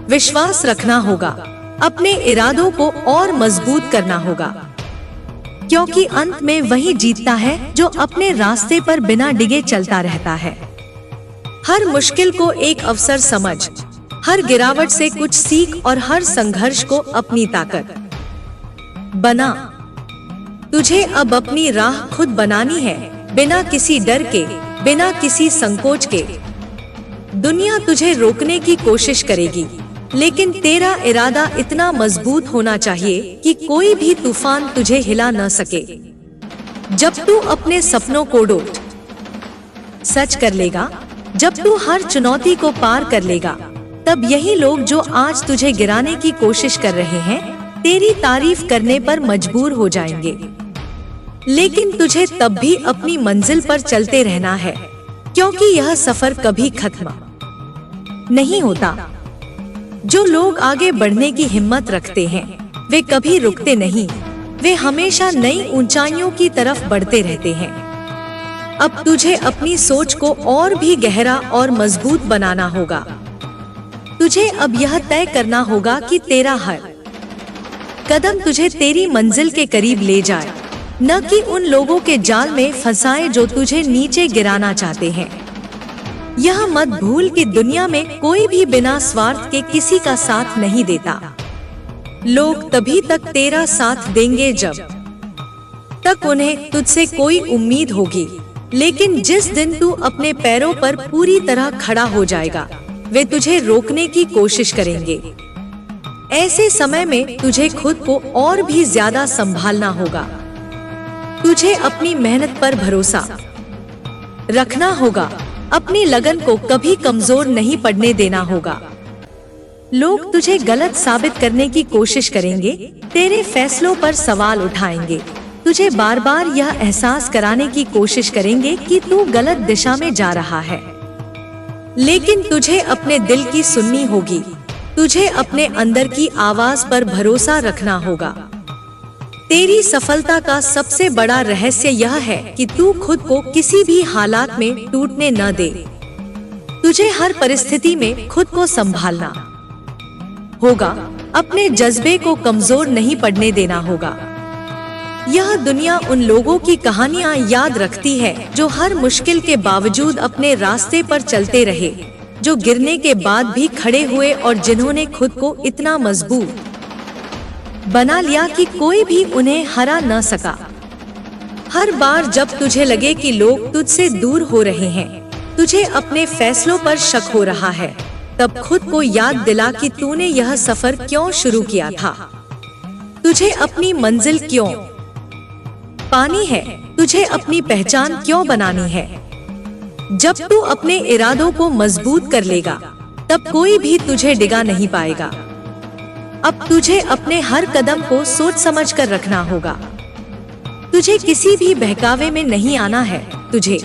विश्वास रखना होगा, अपने इरादों को और मजबूत करना होगा, क्योंकि अंत में वही जीतता है जो अपने रास्ते पर बिना डिगे चलता रहता है। हर मुश्किल को एक अवसर समझ, हर गिरावट से कुछ सीख और हर संघर्ष को अपनी ताकत बना। तुझे अब अपनी राह खुद बनानी है, बिना किसी डर के, बिना किसी संकोच के। दुनिया तुझे रोकने की कोशिश करेगी, लेकिन तेरा इरादा इतना मजबूत होना चाहिए कि कोई भी तूफान तुझे हिला न सके। जब तू अपने सपनों को डोट सच कर लेगा, जब तू हर चुनौती को पार कर लेगा, तब यही लोग जो आज तुझे गिराने की कोशिश कर रहे हैं, तेरी तारीफ करने पर मजबूर हो जाएंगे। लेकिन तुझे तब भी अपनी मंजिल पर चलते रहना है, क्योंकि यह सफर कभी खत्म नहीं होता। जो लोग आगे बढ़ने की हिम्मत रखते हैं, वे कभी रुकते नहीं। वे हमेशा नई ऊंचाइयों की तरफ बढ़ते रहते हैं। अब तुझे अपनी सोच को और भी गहरा और मजबूत बनाना होगा। तुझे अब यह तय करना होगा कि तेरा हर कदम तुझे तेरी मंजिल के करीब ले जाए, न कि उन लोगों के जाल में फंसाए जो तुझे नीचे गिराना चाहते हैं। यह मत भूल कि दुनिया में कोई भी बिना स्वार्थ के किसी का साथ नहीं देता। लोग तभी तक तेरा साथ देंगे जब तक उन्हें तुझसे कोई उम्मीद होगी, लेकिन जिस दिन तू अपने पैरों पर पूरी तरह खड़ा हो जाएगा, वे तुझे रोकने की कोशिश करेंगे। ऐसे समय में तुझे खुद को और भी ज्यादा संभालना होगा। तुझे अपनी मेहनत पर भरोसा रखना होगा, अपनी लगन को कभी कमजोर नहीं पड़ने देना होगा। लोग तुझे गलत साबित करने की कोशिश करेंगे, तेरे फैसलों पर सवाल उठाएंगे, तुझे बार बार यह एहसास कराने की कोशिश करेंगे कि तू गलत दिशा में जा रहा है। लेकिन तुझे अपने दिल की सुननी होगी। तुझे अपने अंदर की आवाज पर भरोसा रखना होगा। तेरी सफलता का सबसे बड़ा रहस्य यह है कि तू खुद को किसी भी हालात में टूटने न दे। तुझे हर परिस्थिति में खुद को संभालना होगा, अपने जज्बे को कमजोर नहीं पड़ने देना होगा। यह दुनिया उन लोगों की कहानियां याद रखती है जो हर मुश्किल के बावजूद अपने रास्ते पर चलते रहे, जो गिरने के बाद भी खड़े हुए और जिन्होंने खुद को इतना मजबूत बना लिया कि कोई भी उन्हें हरा न सका। हर बार जब तुझे लगे कि लोग तुझसे दूर हो रहे हैं, तुझे अपने फैसलों पर शक हो रहा है, तब खुद को याद दिला कि तूने यह सफर क्यों शुरू किया था। तुझे अपनी मंजिल क्यों पानी है, तुझे अपनी पहचान क्यों बनानी है। जब तू अपने इरादों को मजबूत कर लेगा, तब कोई भी तुझे डिगा नहीं पाएगा। अब तुझे अपने हर कदम को सोच समझ कर रखना होगा। तुझे किसी भी बहकावे में नहीं आना है, तुझे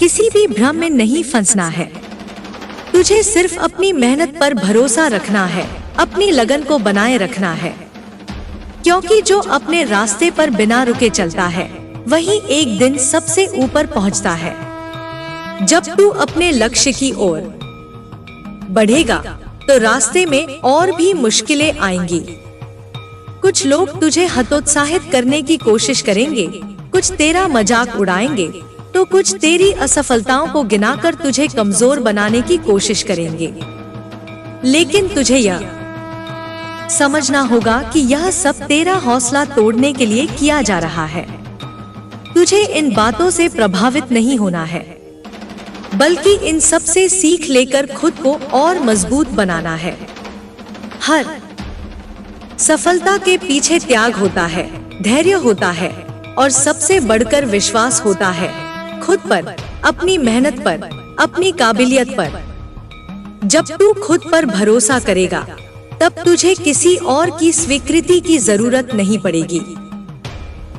किसी भी भ्रम में नहीं फंसना है। तुझे सिर्फ अपनी मेहनत पर भरोसा रखना है, अपनी लगन को बनाए रखना है, क्योंकि जो अपने रास्ते पर बिना रुके चलता है, वही एक दिन सबसे ऊपर पहुंचता है। जब तू अपने लक्ष्य की ओर बढ़ेगा, तो रास्ते में और भी मुश्किलें आएंगी। कुछ लोग तुझे हतोत्साहित करने की कोशिश करेंगे, कुछ तेरा मजाक उड़ाएंगे, तो कुछ तेरी असफलताओं को गिनाकर तुझे कमजोर बनाने की कोशिश करेंगे। लेकिन तुझे यह समझना होगा कि यह सब तेरा हौसला तोड़ने के लिए किया जा रहा है। तुझे इन बातों से प्रभावित नहीं होना है, बल्कि इन सब से सीख लेकर खुद को और मजबूत बनाना है। हर सफलता के पीछे त्याग होता है, धैर्य होता है और सबसे बढ़कर विश्वास होता है खुद पर, अपनी मेहनत पर, अपनी काबिलियत पर। जब तू खुद पर भरोसा करेगा, तब तुझे किसी और की स्वीकृति की जरूरत नहीं पड़ेगी।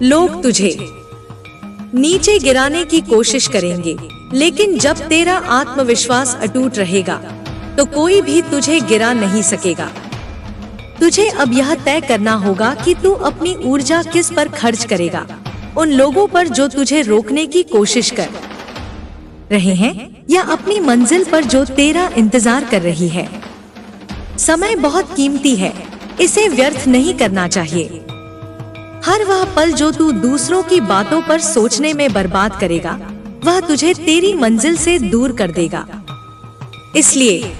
लोग तुझे नीचे गिराने की कोशिश करेंगे, लेकिन जब तेरा आत्मविश्वास अटूट रहेगा, तो कोई भी तुझे गिरा नहीं सकेगा। तुझे अब यह तय करना होगा कि तू अपनी ऊर्जा किस पर खर्च करेगा, उन लोगों पर जो तुझे रोकने की कोशिश कर रहे हैं, या अपनी मंजिल पर जो तेरा इंतजार कर रही है। समय बहुत कीमती है, इसे व्यर्थ नहीं करना चाहिए। हर वह पल जो तू दूसरों की बातों पर सोचने में बर्बाद करेगा, वह तुझे तेरी मंजिल से दूर कर देगा। इसलिए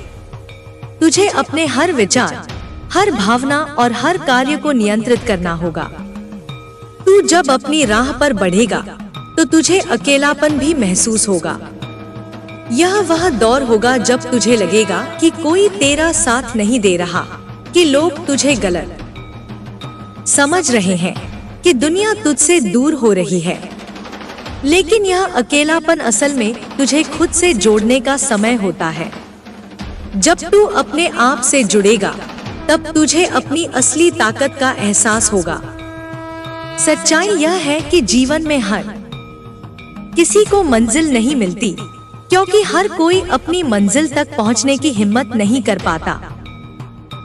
तुझे अपने हर विचार, हर भावना और हर कार्य को नियंत्रित करना होगा। तू जब अपनी राह पर बढ़ेगा, तो तुझे अकेलापन भी महसूस होगा। यह वह दौर होगा जब तुझे लगेगा कि कोई तेरा साथ नहीं दे रहा, कि लोग तुझे गलत समझ रहे हैं, कि दुनिया तुझसे दूर हो रही है। लेकिन यह अकेलापन असल में तुझे खुद से जोड़ने का समय होता है। जब तू अपने आप से जुड़ेगा, तब तुझे अपनी असली ताकत का एहसास होगा। सच्चाई यह है कि जीवन में हर किसी को मंजिल नहीं मिलती, क्योंकि हर कोई अपनी मंजिल तक पहुंचने की हिम्मत नहीं कर पाता।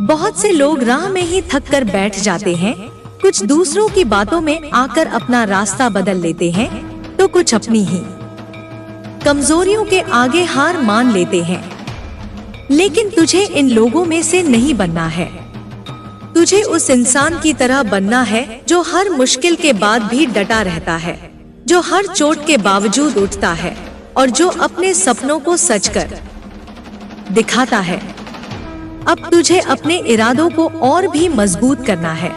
बहुत से लोग राह में ही थक कर बैठ जाते हैं, कुछ दूसरों की बातों में आकर अपना रास्ता बदल लेते हैं, तो कुछ अपनी ही कमजोरियों के आगे हार मान लेते हैं। लेकिन तुझे इन लोगों में से नहीं बनना है। तुझे उस इंसान की तरह बनना है जो हर मुश्किल के बाद भी डटा रहता है, जो हर चोट के बावजूद उठता है और जो अपने सपनों को सच कर दिखाता है। अब तुझे अपने इरादों को और भी मजबूत करना है।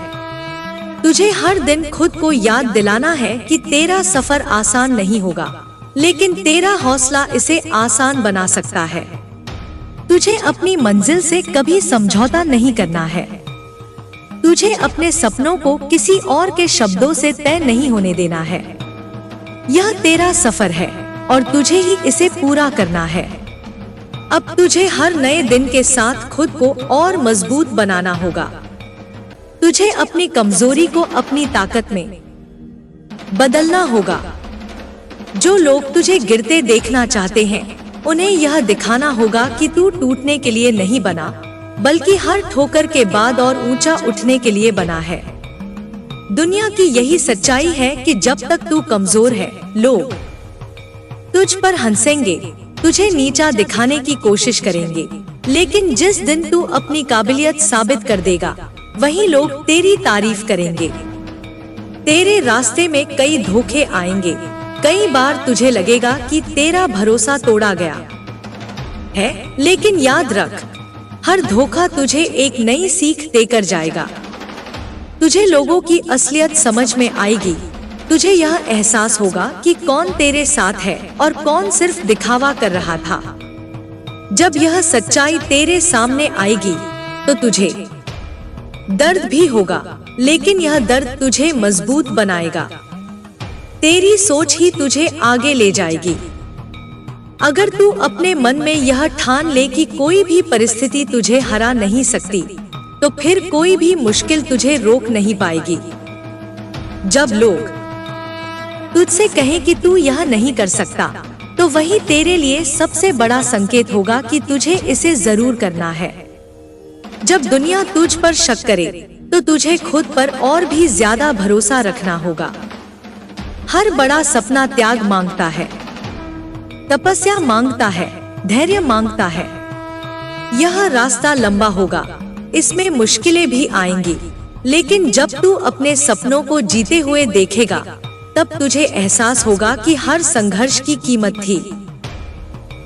तुझे हर दिन खुद को याद दिलाना है कि तेरा सफर आसान नहीं होगा, लेकिन तेरा हौसला इसे आसान बना सकता है। तुझे अपनी मंजिल से कभी समझौता नहीं करना है। तुझे अपने सपनों को किसी और के शब्दों से तय नहीं होने देना है। यह तेरा सफर है और तुझे ही इसे पूरा करना है। अब तुझे हर नए दिन के साथ खुद को और मजबूत बनाना होगा। तुझे अपनी कमजोरी को अपनी ताकत में बदलना होगा। जो लोग तुझे गिरते देखना चाहते हैं, उन्हें यह दिखाना होगा कि तू टूटने के लिए नहीं बना, बल्कि हर ठोकर के बाद और ऊंचा उठने के लिए बना है। दुनिया की यही सच्चाई है कि जब तक तू कमजोर है, लोग तुझ पर हंसेंगे, तुझे नीचा दिखाने की कोशिश करेंगे। लेकिन जिस दिन तू अपनी काबिलियत साबित कर देगा, वही लोग तेरी तारीफ करेंगे। तेरे रास्ते में कई धोखे आएंगे। कई बार तुझे लगेगा कि तेरा भरोसा तोड़ा गया है, लेकिन याद रख, हर धोखा तुझे एक नई सीख देकर जाएगा। तुझे लोगों की असलियत समझ में आएगी। तुझे यह एहसास होगा कि कौन तेरे साथ है और कौन सिर्फ दिखावा कर रहा था। जब यह सच्चाई तेरे सामने आएगी, तो तुझे दर्द भी होगा, लेकिन यह दर्द तुझे मजबूत बनाएगा। तेरी सोच ही तुझे आगे ले जाएगी। अगर तू अपने मन में यह ठान ले कि कोई भी परिस्थिति तुझे हरा नहीं सकती, तो फिर कोई भी मुश्किल तुझे रोक नहीं पाएगी। जब लोग तुझसे कहें कि तू यह नहीं कर सकता, तो वही तेरे लिए सबसे बड़ा संकेत होगा कि तुझे इसे जरूर करना है। जब दुनिया तुझ पर शक करे, तो तुझे खुद पर और भी ज्यादा भरोसा रखना होगा। हर बड़ा सपना त्याग मांगता है, तपस्या मांगता है, धैर्य मांगता है। यह रास्ता लंबा होगा, इसमें मुश्किलें भी आएंगी, लेकिन जब तू अपने सपनों को जीते हुए देखेगा, तब तुझे एहसास होगा कि हर संघर्ष की कीमत थी,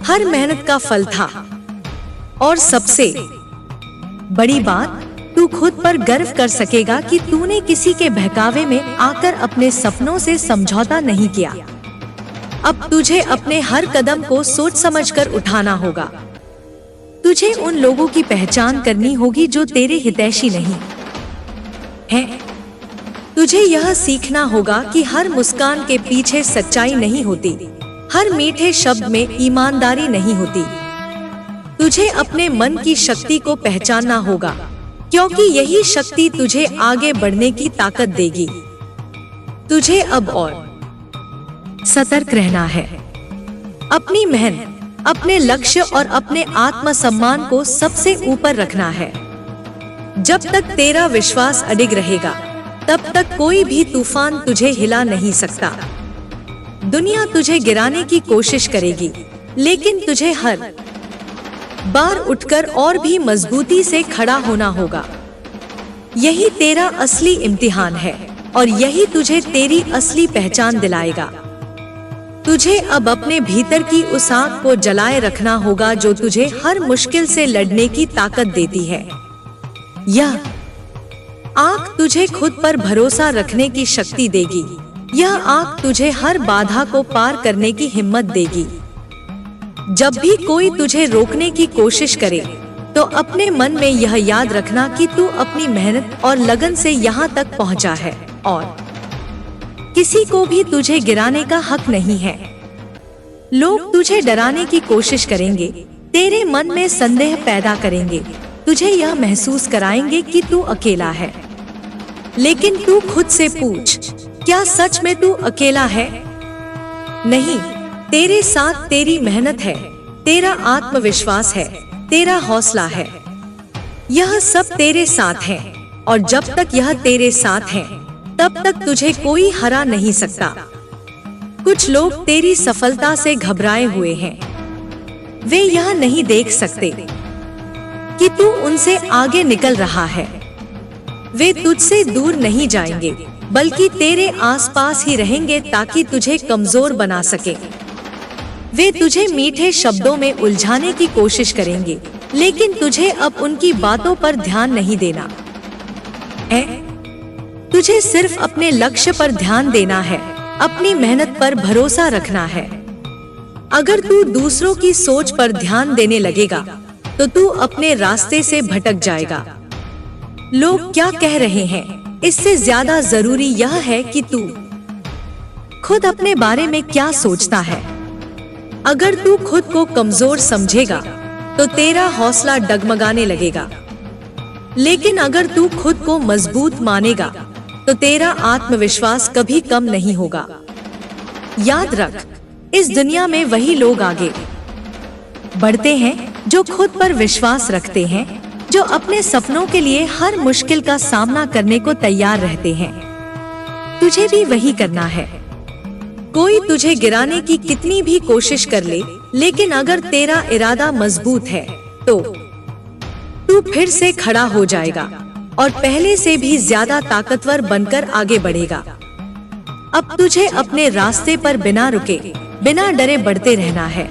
हर मेहनत का फल था, और सबसे बड़ी बात, तू खुद पर गर्व कर सकेगा कि तूने किसी के बहकावे में आकर अपने सपनों से समझौता नहीं किया। अब तुझे अपने हर कदम को सोच समझकर उठाना होगा। तुझे उन लोगों की पहचान करनी होगी जो तेरे हितैषी नहीं हैं। तुझे यह सीखना होगा कि हर मुस्कान के पीछे सच्चाई नहीं होती, हर मीठे शब्द में ईमानदारी नहीं होती। तुझे अपने मन की शक्ति को पहचानना होगा, क्योंकि यही शक्ति तुझे आगे बढ़ने की ताकत देगी। तुझे अब और सतर्क रहना है। अपनी मेहनत, अपने लक्ष्य और अपने आत्मसम्मान को सबसे ऊपर रखना है। जब तक तेरा विश्वास अडिग रहेगा, तब तक कोई भी तूफान तुझे हिला नहीं सकता। दुनिया तुझे गिराने की कोशिश करेगी, लेकिन तुझे हर बार उठकर और भी मजबूती से खड़ा होना होगा। यही तेरा असली इम्तिहान है और यही तुझे तेरी असली पहचान दिलाएगा। तुझे अब अपने भीतर की उस आग को जलाए रखना होगा जो तुझे हर मुश्किल से लड़ने की ताकत देती है। यह आग तुझे खुद पर भरोसा रखने की शक्ति देगी। यह आग तुझे हर बाधा को पार करने की हिम्मत देगी। जब भी कोई तुझे रोकने की कोशिश करे, तो अपने मन में यह याद रखना कि तू अपनी मेहनत और लगन से यहाँ तक पहुँचा है और किसी को भी तुझे गिराने का हक नहीं है। लोग तुझे डराने की कोशिश करेंगे, तेरे मन में संदेह पैदा करेंगे, तुझे यह महसूस कराएंगे कि तू अकेला है। लेकिन तू खुद से पूछ, क्या सच में तू अकेला है? नहीं, तेरे साथ तेरी मेहनत है, तेरा आत्मविश्वास है, तेरा हौसला है। यह सब तेरे साथ है और जब तक यह तेरे साथ है, तब तक तुझे कोई हरा नहीं सकता। कुछ लोग तेरी सफलता से घबराए हुए हैं। वे यह नहीं देख सकते कि तू उनसे आगे निकल रहा है। वे तुझसे दूर नहीं जाएंगे, बल्कि तेरे आसपास ही रहेंगे ताकि तुझे कमजोर बना सके। वे तुझे मीठे शब्दों में उलझाने की कोशिश करेंगे, लेकिन तुझे अब उनकी बातों पर ध्यान नहीं देना है। तुझे सिर्फ अपने लक्ष्य पर ध्यान देना है, अपनी मेहनत पर भरोसा रखना है। अगर तू दूसरों की सोच पर ध्यान देने लगेगा, तो तू अपने रास्ते से भटक जाएगा। लोग क्या कह रहे हैं, इससे ज्यादा जरूरी यह है कि तू खुद अपने बारे में क्या सोचता है। अगर तू खुद को कमजोर समझेगा, तो तेरा हौसला डगमगाने लगेगा। लेकिन अगर तू खुद को मजबूत मानेगा, तो तेरा आत्मविश्वास कभी कम नहीं होगा। याद रख, इस दुनिया में वही लोग आगे बढ़ते हैं जो खुद पर विश्वास रखते हैं, जो अपने सपनों के लिए हर मुश्किल का सामना करने को तैयार रहते हैं। तुझे भी वही करना है। कोई तुझे गिराने की कितनी भी कोशिश कर ले, लेकिन अगर तेरा इरादा मजबूत है, तो तू फिर से खड़ा हो जाएगा और पहले से भी ज्यादा ताकतवर बनकर आगे बढ़ेगा। अब तुझे अपने रास्ते पर बिना रुके, बिना डरे बढ़ते रहना है।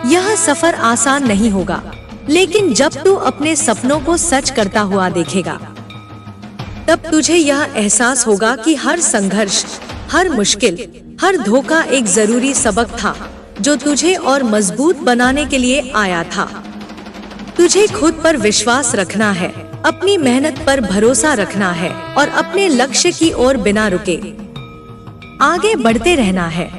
यह सफर आसान नहीं होगा, लेकिन जब तू अपने सपनों को सच करता हुआ देखेगा, तब तुझे यह एहसास होगा कि हर संघर्ष, हर मुश्किल, हर धोखा एक जरूरी सबक था जो तुझे और मजबूत बनाने के लिए आया था। तुझे खुद पर विश्वास रखना है, अपनी मेहनत पर भरोसा रखना है और अपने लक्ष्य की ओर बिना रुके आगे बढ़ते रहना है।